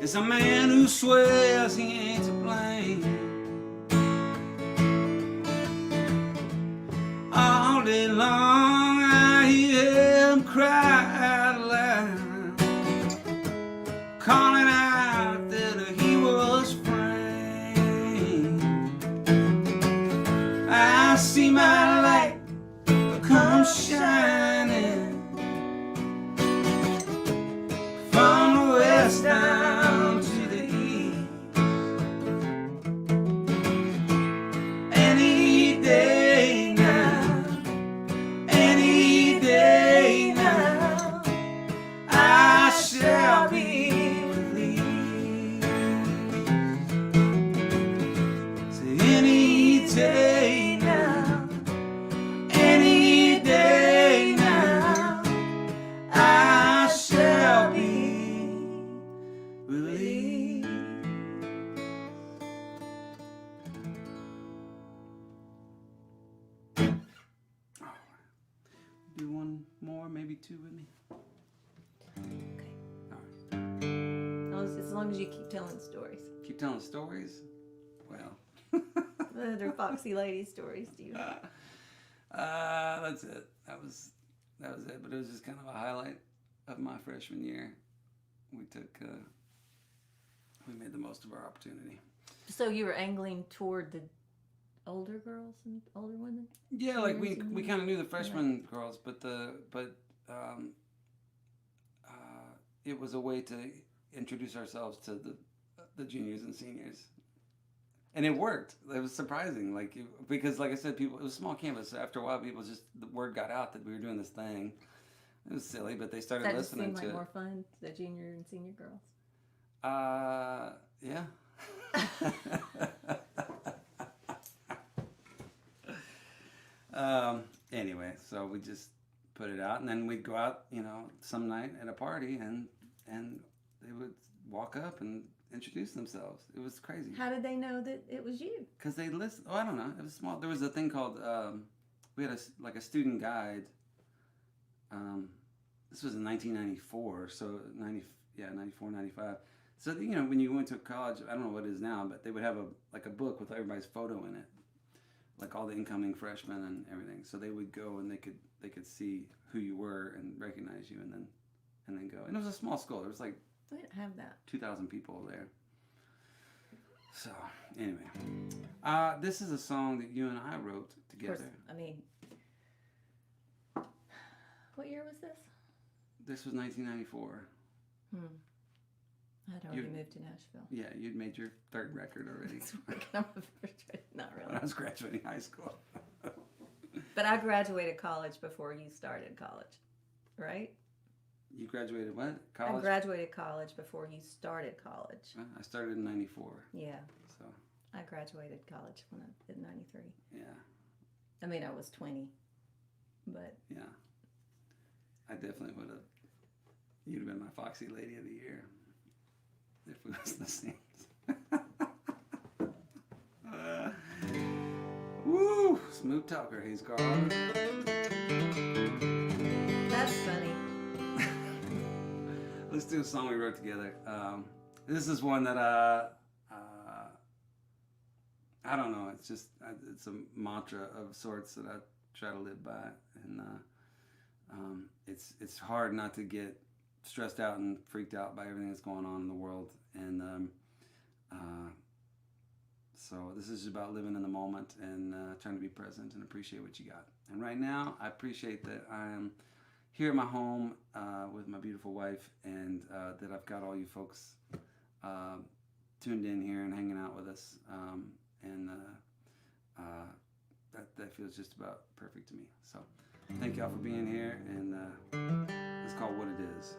is a man who swears he ain't to blame. All day long I hear him cry out loud, calling out that he was framed. I see my light come shining long as you keep telling stories. Keep telling stories? Well. They're Foxy Lady stories to you. That's it. That was it. But it was just kind of a highlight of my freshman year. We made the most of our opportunity. So you were angling toward the older girls and older women? Yeah, like we kind of knew the freshman girls, but it was a way to introduce ourselves to the juniors and seniors. And it worked. It was surprising, because like I said, it was a small campus. So after a while, the word got out that we were doing this thing. It was silly, but they started listening to it. That just seemed like more fun, the junior and senior girls. Yeah. Anyway, so we just put it out, and then we'd go out, some night at a party, and they would walk up and introduce themselves. It was crazy. How did they know that it was you? Because they listened. Oh, I don't know. It was small. There was a thing called, we had a student guide. This was in 1994, so 94, 95. So, when you went to college, I don't know what it is now, but they would have a book with everybody's photo in it, like all the incoming freshmen and everything. So they would go and they could see who you were and recognize you, and then go. And it was a small school. There was we didn't have that. 2,000 people there. So anyway, this is a song that you and I wrote together. Of course, what year was this? This was 1994. I'd already moved to Nashville. Yeah, you'd made your third record already. Not really. When I was graduating high school. But I graduated college before you started college, right? You graduated what? College? I graduated college before you started college. I started in 94. Yeah. So. I graduated college in 93. Yeah. I mean, I was 20, but. Yeah. I definitely would have. You'd have been my Foxy Lady of the Year. If we was the same. Woo! Smooth talker, he's Carll. That's funny. Let's do a song we wrote together. This is one that I don't know. It's just it's a mantra of sorts that I try to live by, and it's hard not to get stressed out and freaked out by everything that's going on in the world, and so this is about living in the moment and trying to be present and appreciate what you got. And right now, I appreciate that I am here at my home with my beautiful wife, and that I've got all you folks tuned in here and hanging out with us, and that feels just about perfect to me. So thank y'all for being here, and it's called What It Is.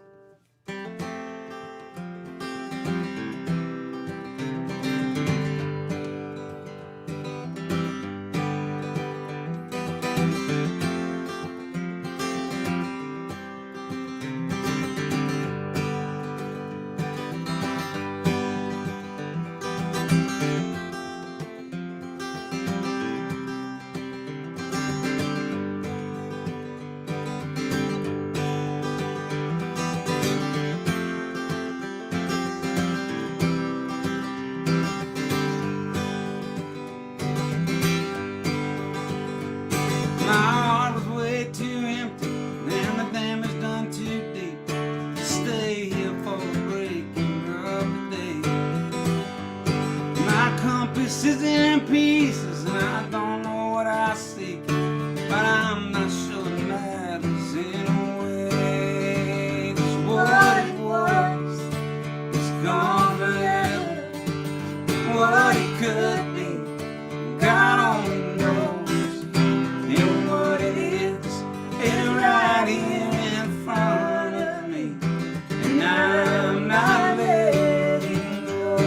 Is in pieces, and I don't know what I seek, but I'm not sure it matters in a way. Just what it was, it's gone forever. What it could be, God only knows. And what it is right here in front of me, and I'm not letting go.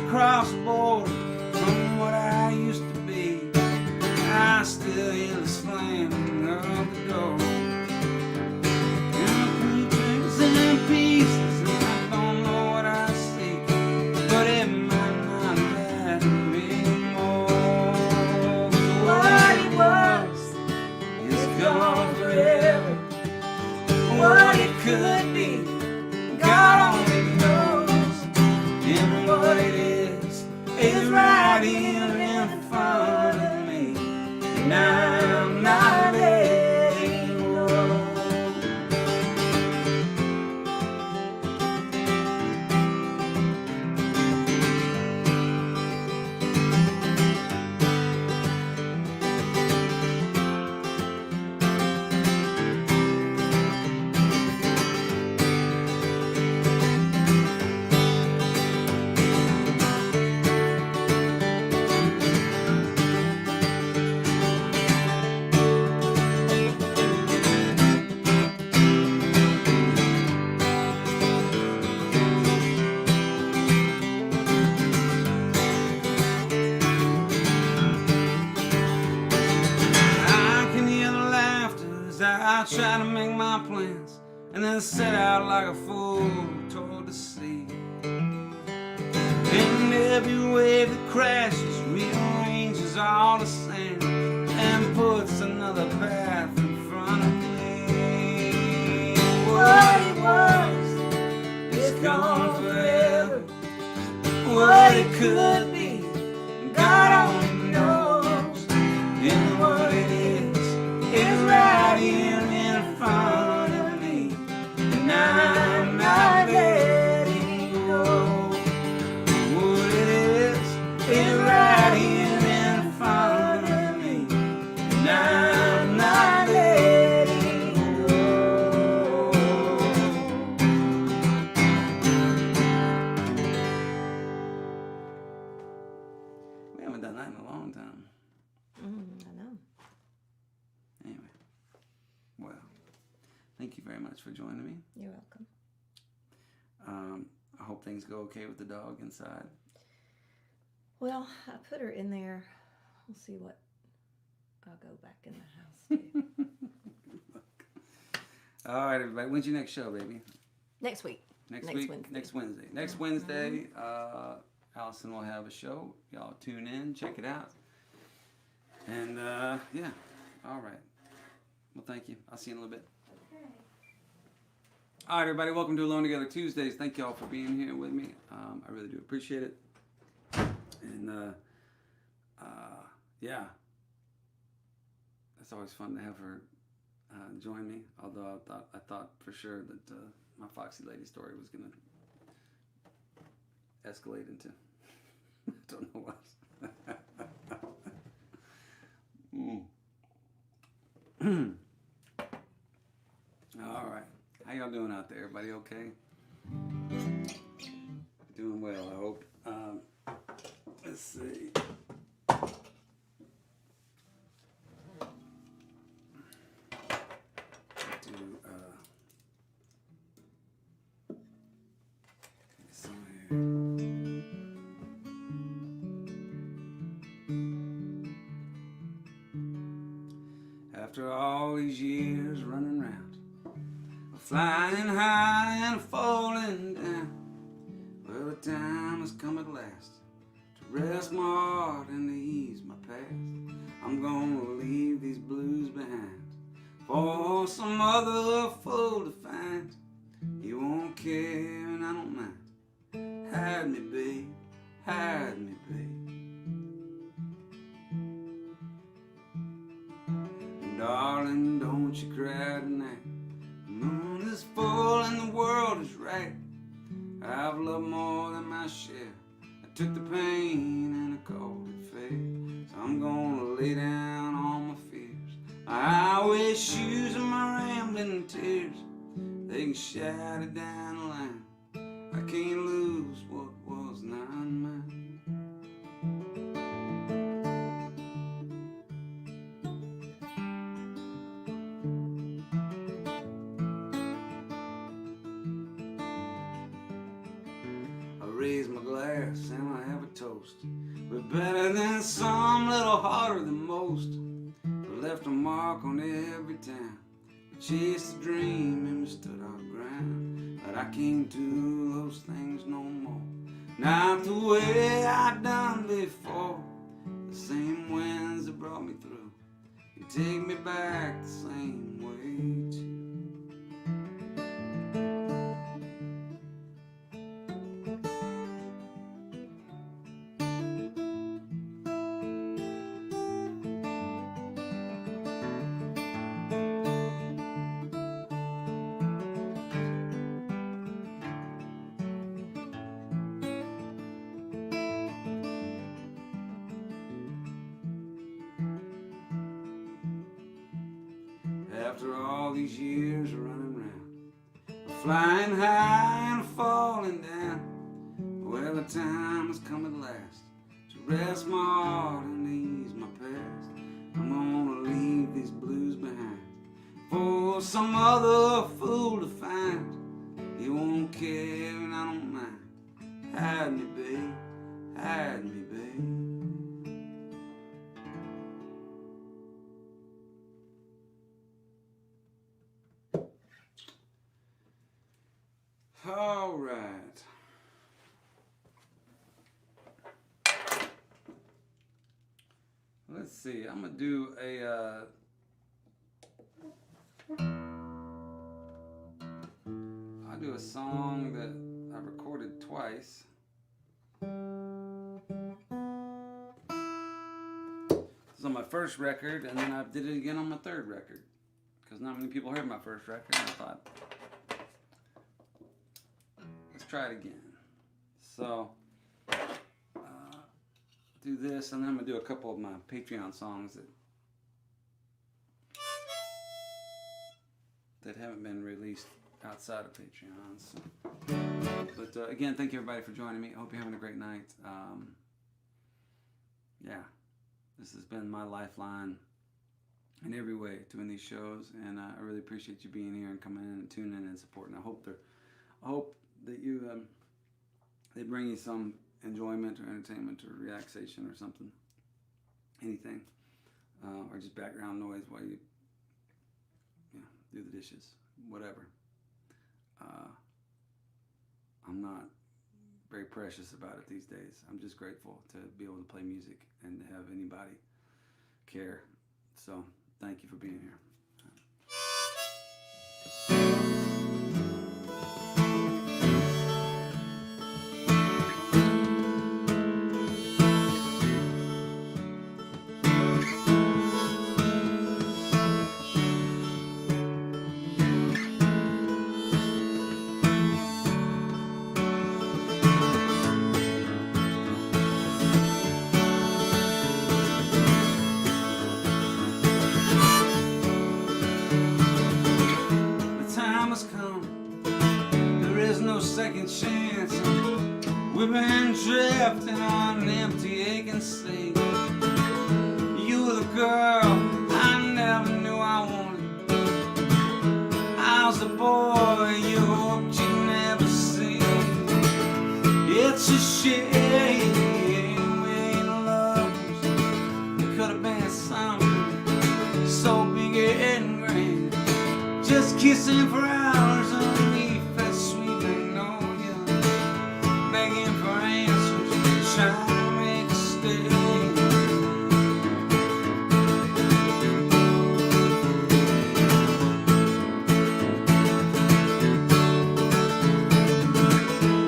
Across the border from what I used to be, I still hear the slamming of the door. And the pieces in pieces, and I don't know what I see, but it might not matter anymore. What it was is gone forever. What it could be, God make my plans, and then set out like a fool toward the sea. And every wave that crashes rearranges all the sand and puts another path in front of me. What it was is gone forever. What it could be, God only knows. And what it is right here in front of me, and I'm not letting go. What it is right here in front of me, and I'm not letting go. We haven't done that in a long time. I know. Anyway, well, thank you very much for joining me. You're welcome. I hope things go okay with the dog inside. Well, I put her in there. We'll see what. I'll go back in the house too. All right, everybody. When's your next show, baby? Next week. Next Wednesday. Next Wednesday. Next Wednesday, Allison will have a show. Y'all tune in, check it out. And, yeah. All right. Well, thank you. I'll see you in a little bit. Okay. All right, everybody. Welcome to Alone Together Tuesdays. Thank y'all for being here with me. I really do appreciate it. And, yeah. It's always fun to have her join me. Although I thought for sure that my Foxy Lady story was going to escalate into I don't know what. All right. How y'all doing out there? Everybody okay? Doing well, I hope. Let's see. After all these years running round, flying high and falling down, well, the time has come at last to rest my heart and to ease my past. I'm gonna leave these blues behind for some other fool to find. You won't care and I don't mind. Hide me, babe, hide me, babe. Darling, don't you cry tonight. The moon is full and the world is right. I've loved more than my share. I took the pain and I called it fair. So I'm gonna lay down all my fears, my highway shoes and my rambling tears. They can shout it down the line. I can't lose what was not mine. Raise my glass and I have a toast. We're better than some, little harder than most. We left a mark on every town. We chased a dream and we stood our ground. But I can't do those things no more. Not the way I done before. The same winds that brought me through can take me back the same way too. After all these years of running round, flying high and falling down, well, the time has come at last to rest my heart and ease my past. I'm gonna leave these blues behind for some other fool to find. He won't care and I don't mind. Hide me, babe, hide me, babe. see. I'm gonna do a. I'll do a song that I recorded twice. This is on my first record, and then I did it again on my third record because not many people heard my first record. And I thought, let's try it again. So. Do this, and then I'm gonna do a couple of my Patreon songs that haven't been released outside of Patreon. So. But again, thank you everybody for joining me. I hope you're having a great night. Yeah, this has been my lifeline in every way doing these shows, and I really appreciate you being here and coming in and tuning in and supporting. I hope that you they bring you some enjoyment or entertainment or relaxation or something, anything, or just background noise while you do the dishes, whatever. I'm not very precious about it these days. I'm just grateful to be able to play music and to have anybody care. So thank you for being here. Second chance. We've been drifting on an empty aching sea. You were the girl I never knew I wanted. I was the boy you hoped you'd never see. It's a shame we ain't lovers. It could have been something so big and grand, just kissing for hours underneath that sweet magnolia, begging for answers, trying to make a stand.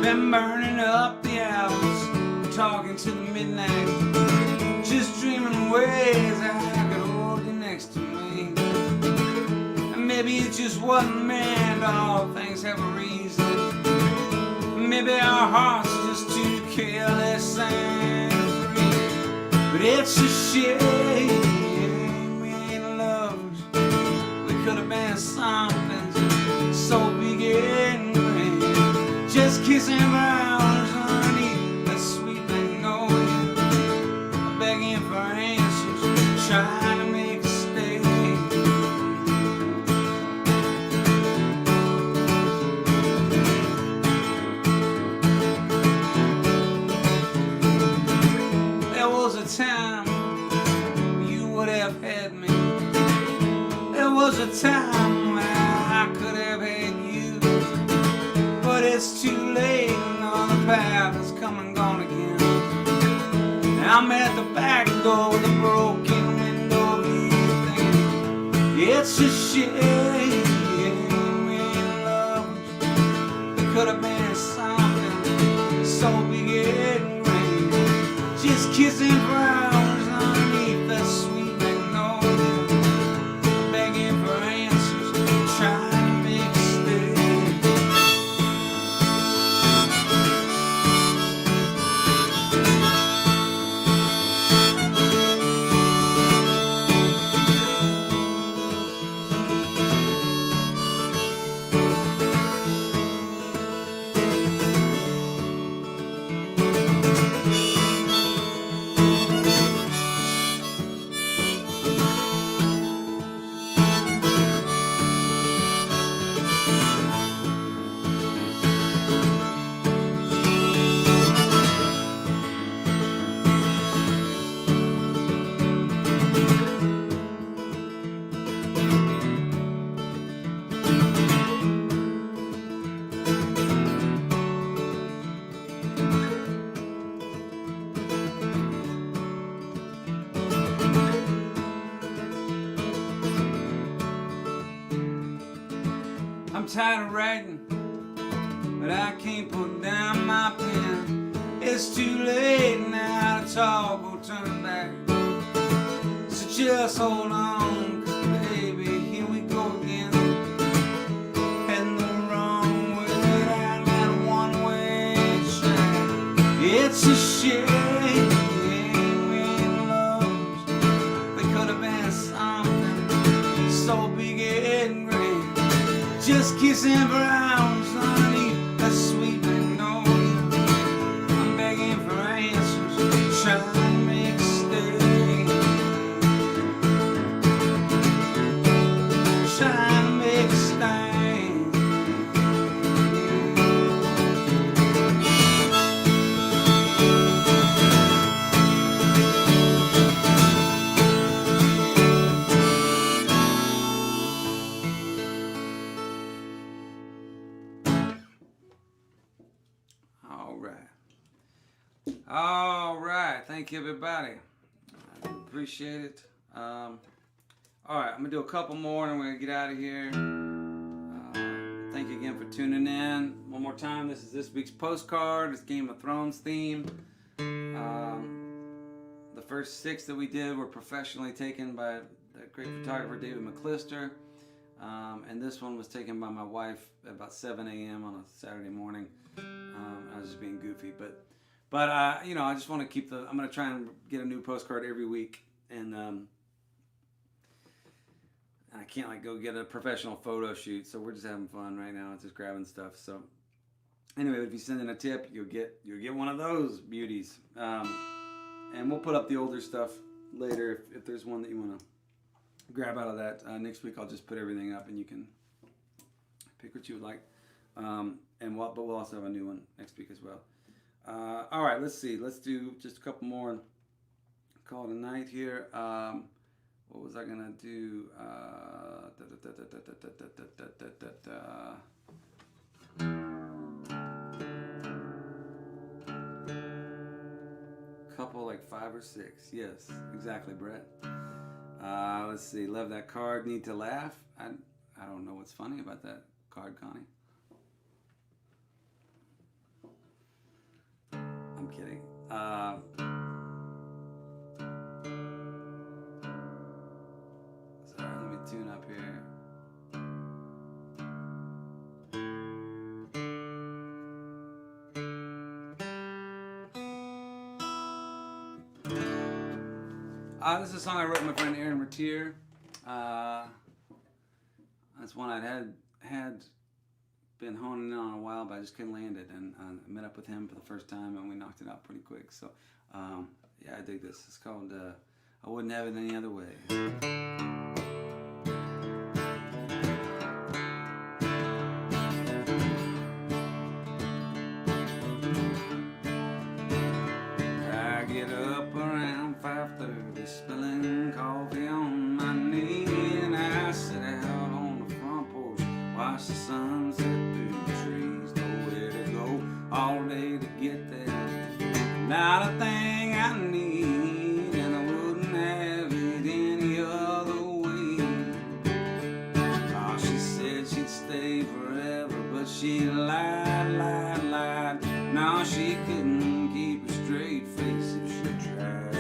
Been burning up the hours, talking to the midnight, just dreaming ways I could hold you next to me. And maybe it just wasn't meant, all things have a reason. Maybe our hearts are just too careless and free. But it's a shame we ain't lovers. We could have been something so big and grand, just kissing for hours underneath that sweet magnolia, begging for answers, trying to make a stand. There was a time you would have had me. There was a time when I could have had you. But it's too late, now the path has come and gone again. And I'm at the back door with a broken window thinking, it's a shame we ain't lovers. We could have been something so big and grand, just kissing for hours underneath that sweet magnolia, begging for answers, trying to make a stand. I'm tired of writing, but I can't put down my pen. It's too late now to talk or turn back. So just hold on, 'cause baby, here we go again. Heading the wrong way down that one-way track. It's a shame we lost. We could have been something so big and great. Just kissing brows underneath the sweet magnolia. I'm begging for answers, trying to make a stay. Trying to make a stand. All right. Thank you, everybody. I appreciate it. All right, I'm gonna do a couple more, and we're gonna get out of here. Thank you again for tuning in. One more time, this is this week's postcard. It's Game of Thrones theme. The first 6 that we did were professionally taken by the great photographer David McClister, and this one was taken by my wife at about 7 a.m. on a Saturday morning. I was just being goofy, but you know, I just want to keep I'm gonna try and get a new postcard every week, and I can't like go get a professional photo shoot, so we're just having fun right now. It's just grabbing stuff. So anyway, if you send in a tip, you'll get one of those beauties. And we'll put up the older stuff later if there's one that you want to grab out of that. Next week I'll just put everything up, and you can pick what you would like. But we'll also have a new one next week as well. All right, let's see. Let's do just a couple more and call it a night here. What was I gonna do? Couple like 5 or 6. Yes, exactly, Brett. Let's see. Love that card. Need to laugh. I don't know what's funny about that card, Connie. I'm kidding. Sorry, let me tune up here. This is a song I wrote with my friend Aaron Retier. That's one I'd had been honing in on a while, but I just couldn't land it. And I met up with him for the first time, and we knocked it out pretty quick. So, yeah, I dig this. It's called I Wouldn't Have It Any Other Way. I get up around 5:30, spilling coffee on my knee, and I sit out on the front porch, watch the sunset through the trees. Nowhere to go all day to get there, not a thing I need, and I wouldn't have it any other way. Oh, she said she'd stay forever, but she lied. No, she couldn't keep a straight face if she tried.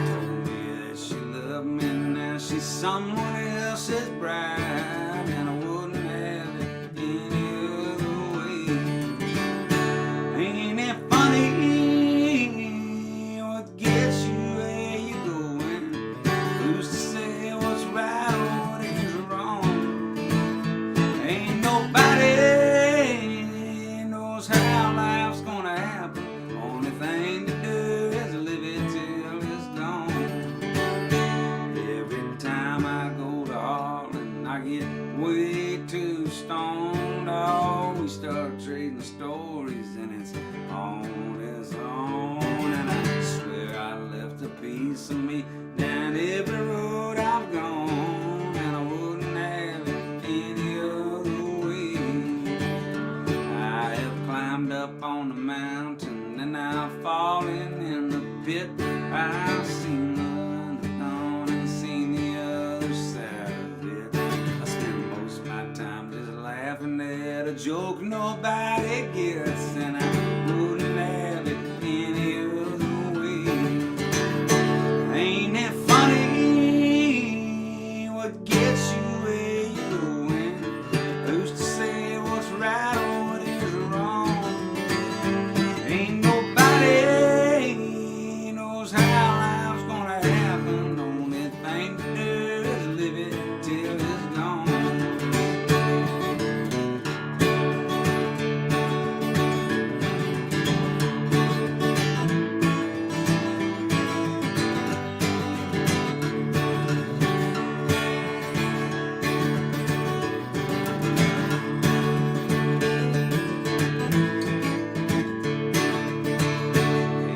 Told me that she loved me, now she's someone else's bride, and I wouldn't have it any other way. Ain't it funny what gets you where you're going? Who's to say what's right or what is wrong? Ain't nobody knows how life's gonna happen. Only thing to do is live it till it's gone. Every time I go to Harlan, I get way too stoned. Oh, we start trading stories, and it's on its own. And I swear I left a piece of me down every road I've gone, and I wouldn't have it any other way. I have climbed up on the mountain, and I've fallen in the pit. I've seen the underdone and seen the other side of it. I spend most a joke nobody gets, and I wouldn't have it any other way. Ain't that funny? What gets you where you're going? Who's to say what's right or what is wrong? Ain't nobody knows how life's gonna happen. Only thing to do is live it till it's gone.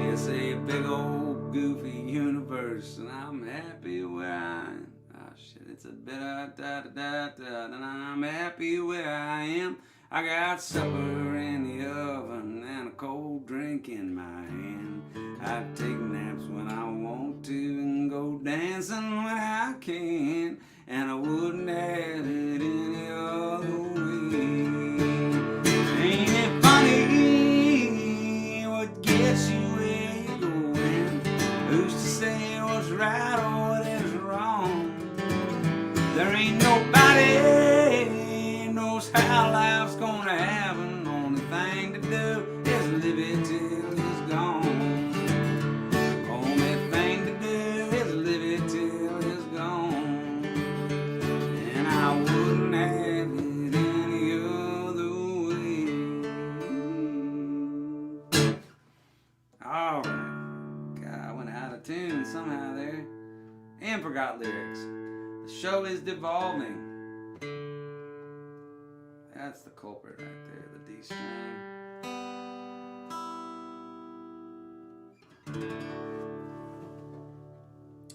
It's a big old goofy universe, and I'm happy where I am. Oh shit, it's a bit and I'm happy where I am. I got supper in the oven and a cold drink in my hand. I take naps when I want to and go dancing when I can, and I wouldn't have it any other way. Ain't it funny what gets you where you're going? Who's to say what's right or what is wrong? There ain't nobody knows how life's gonna happen. Only thing to do is live it till it's gone. Only thing to do is live it till it's gone. And I wouldn't have it any other way. Alright. God, I went out of tune somehow there. And forgot lyrics. The show is devolving. That's the culprit right there, the D string.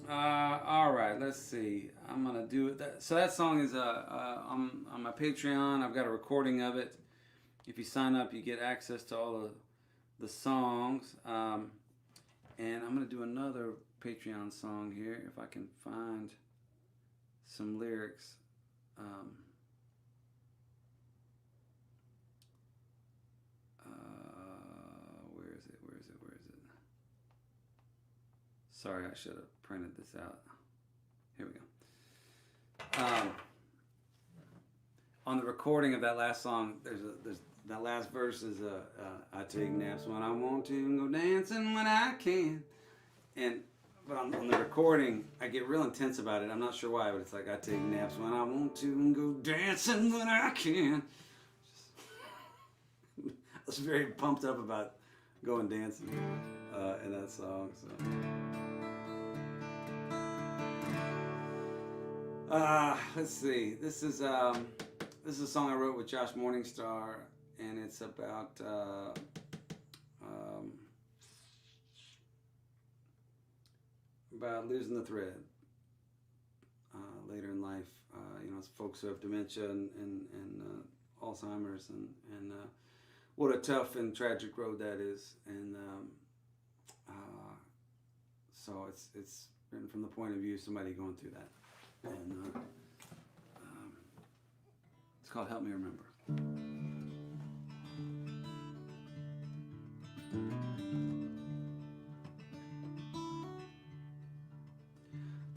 All right, let's see. I'm gonna do it. So that song is on my Patreon. I've got a recording of it. If you sign up, you get access to all the songs. And I'm gonna do another Patreon song here if I can find some lyrics. Where is it? Sorry, I should have printed this out. Here we go. On the recording of that last song, there's that last verse is I take naps when I want to and go dancing when I can. But on the recording, I get real intense about it. I'm not sure why, but it's like I take naps when I want to and go dancing when I can. I was very pumped up about going dancing in that song. So. Let's see. This is a song I wrote with Josh Morningstar, and it's about losing the thread later in life. It's folks who have dementia and Alzheimer's, and what a tough and tragic road that is. And so it's written from the point of view of somebody going through that. And it's called Help Me Remember.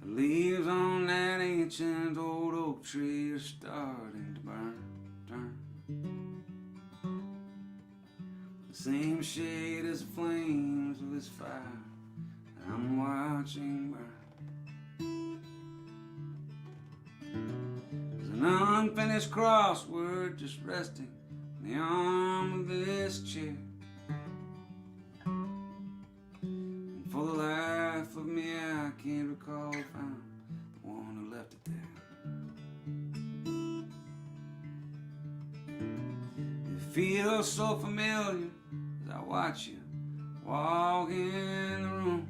The leaves on that ancient old oak tree are starting to burn. The same shade as the flames of this fire that I'm watching burn. There's an unfinished crossword just resting in the arm of this chair. And for the life of me, I can't recall if I'm the one who left it there. It feels so familiar as I watch you walk in the room.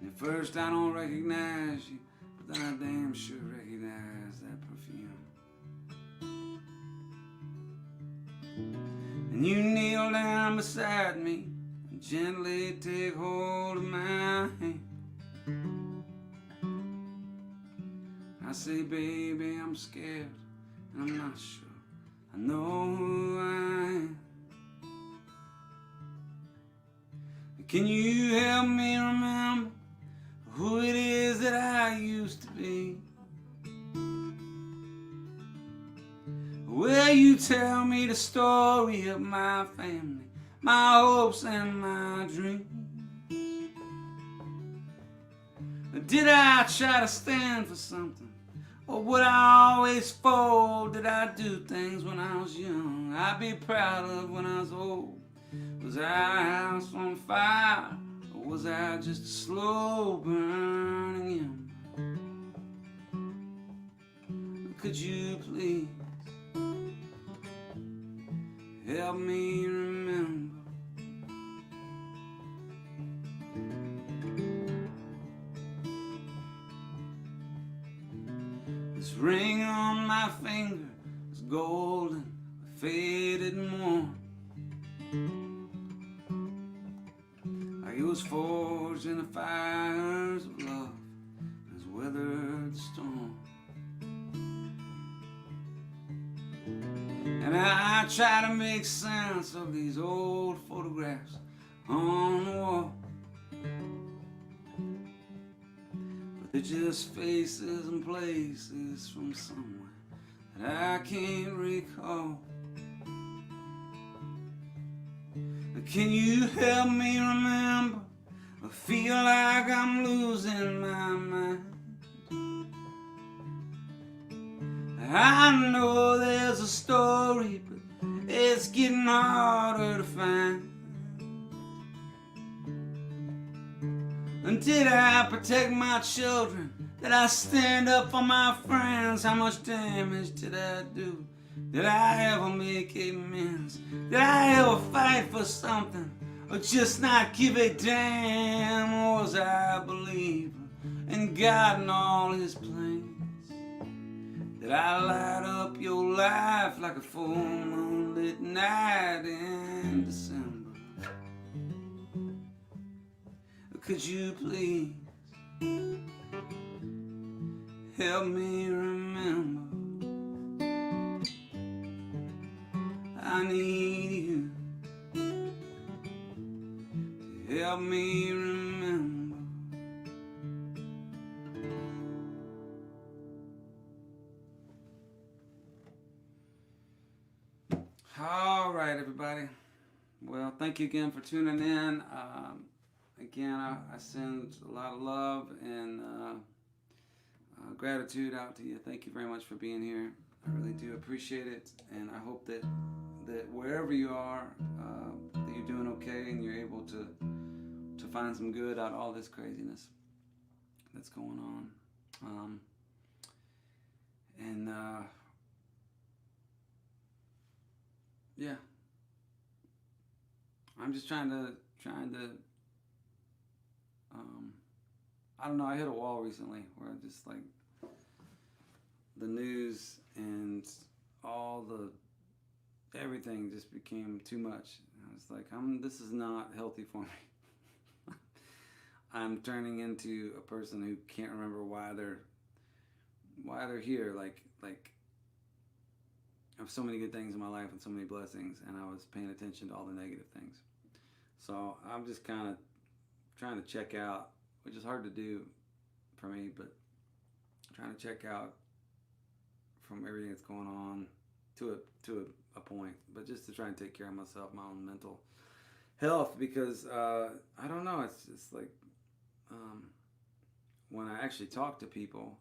And at first I don't recognize you, but then I damn sure recognize that perfume. And you kneel down beside me and gently take hold of my hand. I say, baby, I'm scared and I'm not sure I know who I am. Can you help me remember who it is that I used to be? Will you tell me the story of my family, my hopes and my dreams? Did I try to stand for something? Or would I always fold? Did I do things when I was young I'd be proud of when I was old? Was I a house on fire? Or was I just a slow burning ember? Could you please help me remember? This ring on my finger is golden, faded more. Like it was forged in the fires of love, has weathered the storm. And I try to make sense of these old photographs on the wall, but they're just faces and places from somewhere that I can't recall. Can you help me remember? I feel like I'm losing my mind. I know there's a story, but it's getting harder to find. And did I protect my children? Did I stand up for my friends? How much damage did I do? Did I ever make amends? Did I ever fight for something? Or just not give a damn? Or was I a believer in God and all his plans? Did I light up your life like a full moonlit night in December? Could you please help me remember? I need you to help me remember. All right, everybody. Well, thank you again for tuning in. Again, I send a lot of love and gratitude out to you. Thank you very much for being here. I really do appreciate it, and I hope that wherever you are, that you're doing okay and you're able to find some good out of all this craziness that's going on. Yeah, I'm just trying to. I don't know. I hit a wall recently where I just like the news and all everything just became too much. I was like, this is not healthy for me. I'm turning into a person who can't remember why they're here. Like I have so many good things in my life and so many blessings, and I was paying attention to all the negative things. So I'm just kind of trying to check out, which is hard to do for me, but trying to check out from everything that's going on to a point, but just to try and take care of myself, my own mental health, because I don't know, it's like when I actually talk to people,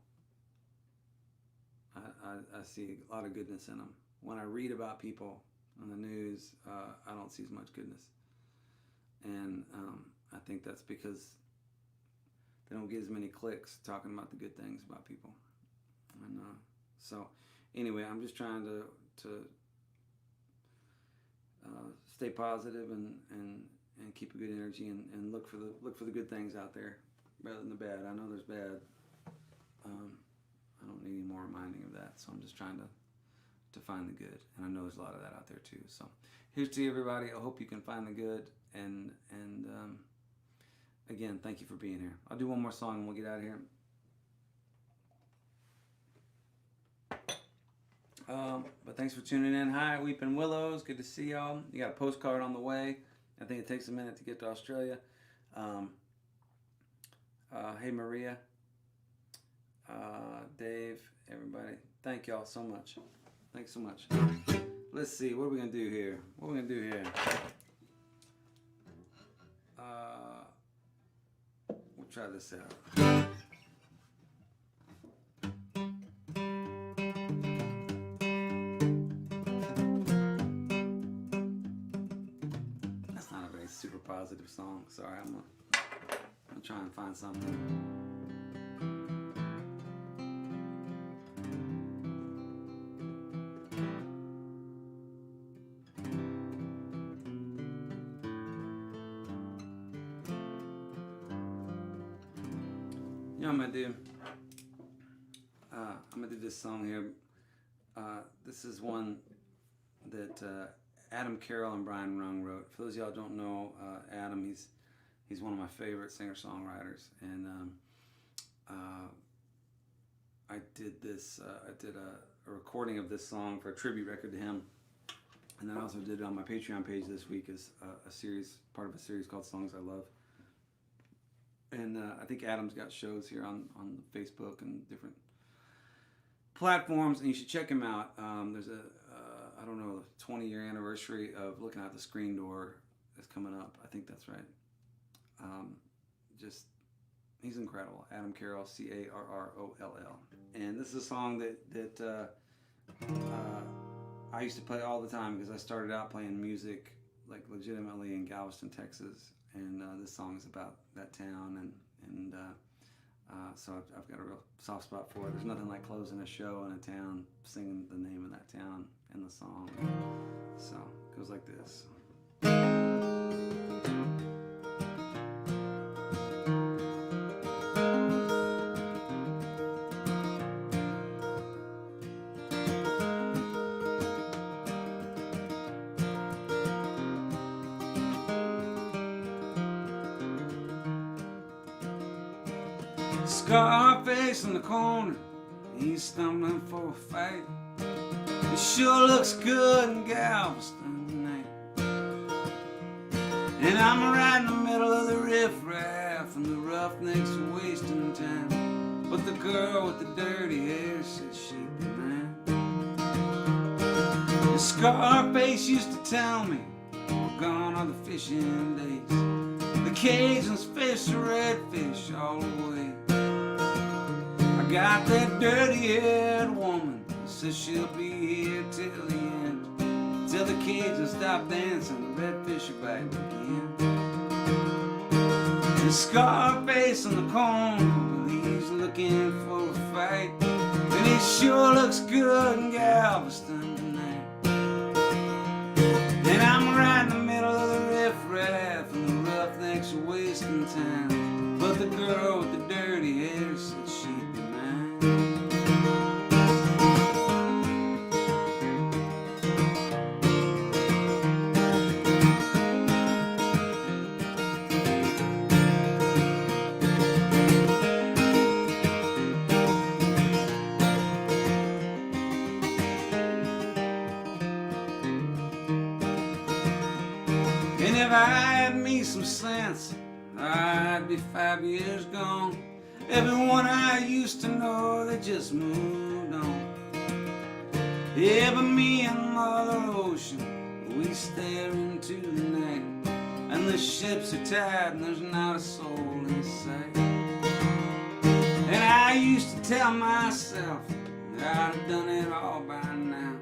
I see a lot of goodness in them. When I read about people on the news, I don't see as much goodness, and I think that's because they don't get as many clicks talking about the good things about people. And so anyway, I'm just trying to stay positive and keep a good energy and look for the good things out there rather than the bad. I know there's bad. I don't need any more reminding of that. So I'm just trying to find the good, and I know there's a lot of that out there too. So here's to you, everybody. I hope you can find the good, and again, thank you for being here. I'll do one more song and we'll get out of here. But thanks for tuning in. Hi, Weeping Willows. Good to see y'all. You got a postcard on the way. I think it takes a minute to get to Australia. Hey, Maria. Dave, everybody. Thank y'all so much. Thanks so much. Let's see. What are we going to do here? We'll try this out. Super positive song. Sorry, I'm gonna try and find something. You know what I'm gonna do? I'm gonna do this song here. This is one that Adam, Carroll, and Brian Rung wrote. For those of y'all who don't know, Adam, he's one of my favorite singer-songwriters, and I did this. I did a recording of this song for a tribute record to him, and then I also did it on my Patreon page this week as a series, part of a series called Songs I Love. And I think Adam's got shows here on Facebook and different platforms, and you should check him out. There's a I don't know, 20-year anniversary of Looking Out the Screen Door is coming up. I think that's right. He's incredible. Adam Carroll, Carroll. And this is a song that I used to play all the time because I started out playing music like legitimately in Galveston, Texas. And this song is about that town, and so I've got a real soft spot for it. There's nothing like closing a show in a town, singing the name of that town in the song. So it goes like this. Scarface in the corner, he's stumbling for a fight. It sure looks good in Galveston tonight. And I'm right in the middle of the riffraff, and the roughnecks are wasting time. But the girl with the dirty hair said she'd be mine. And Scarface used to tell me, we're gone are the fishing days. The Cajuns fish the redfish all the way. I got that dirty-haired woman, says she'll be here till the end, till the Cajuns stop dancing, the redfish are back again. And Scarface on the corner, well, he's looking for a fight, and he sure looks good in Galveston tonight. And I'm right in the middle of the riffraff, and the roughnecks are wasting time, but the girl with the dirty hair said she'd be mine. And if I had me some sense, I'd be 5 years gone. Everyone I used to know, they just moved on. Yeah, but me and Mother Ocean, we stare into the night, and the ships are tired and there's not a soul in sight. And I used to tell myself I'd have done it all by now.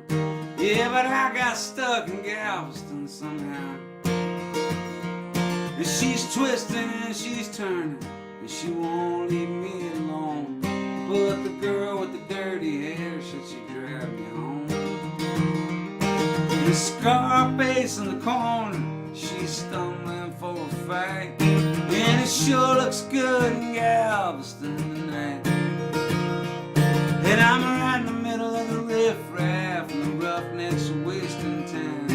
Yeah, but I got stuck in Galveston somehow. And she's twisting and she's turning, and she won't leave me alone. But the girl with the dirty hair said she'd drive me home. The Scarface in the corner, she's stumbling for a fight, and it sure looks good in Galveston tonight. And I'm right in the middle of the riffraff, and the roughnecks are wasting time.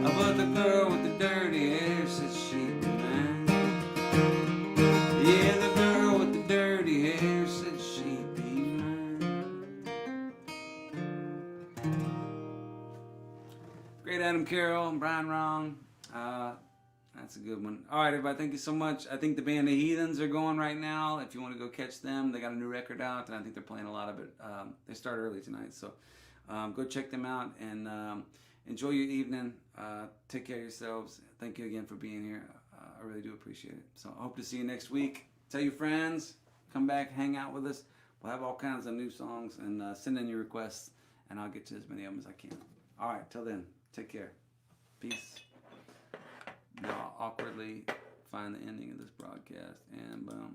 But the girl with the dirty hair said she'd be mine. Yeah, the girl with the dirty hair said she'd be mine. Random Carroll and Brian Wrong. That's a good one. All right, everybody, thank you so much. I think the band The Heathens are going right now. If you want to go catch them, they got a new record out, and I think they're playing a lot of it. They start early tonight, so go check them out and enjoy your evening. Take care of yourselves. Thank you again for being here. I really do appreciate it. So I hope to see you next week. Tell your friends. Come back, hang out with us. We'll have all kinds of new songs, and send in your requests, and I'll get to as many of them as I can. All right, till then, take care. Peace. Now I'll awkwardly find the ending of this broadcast, and boom.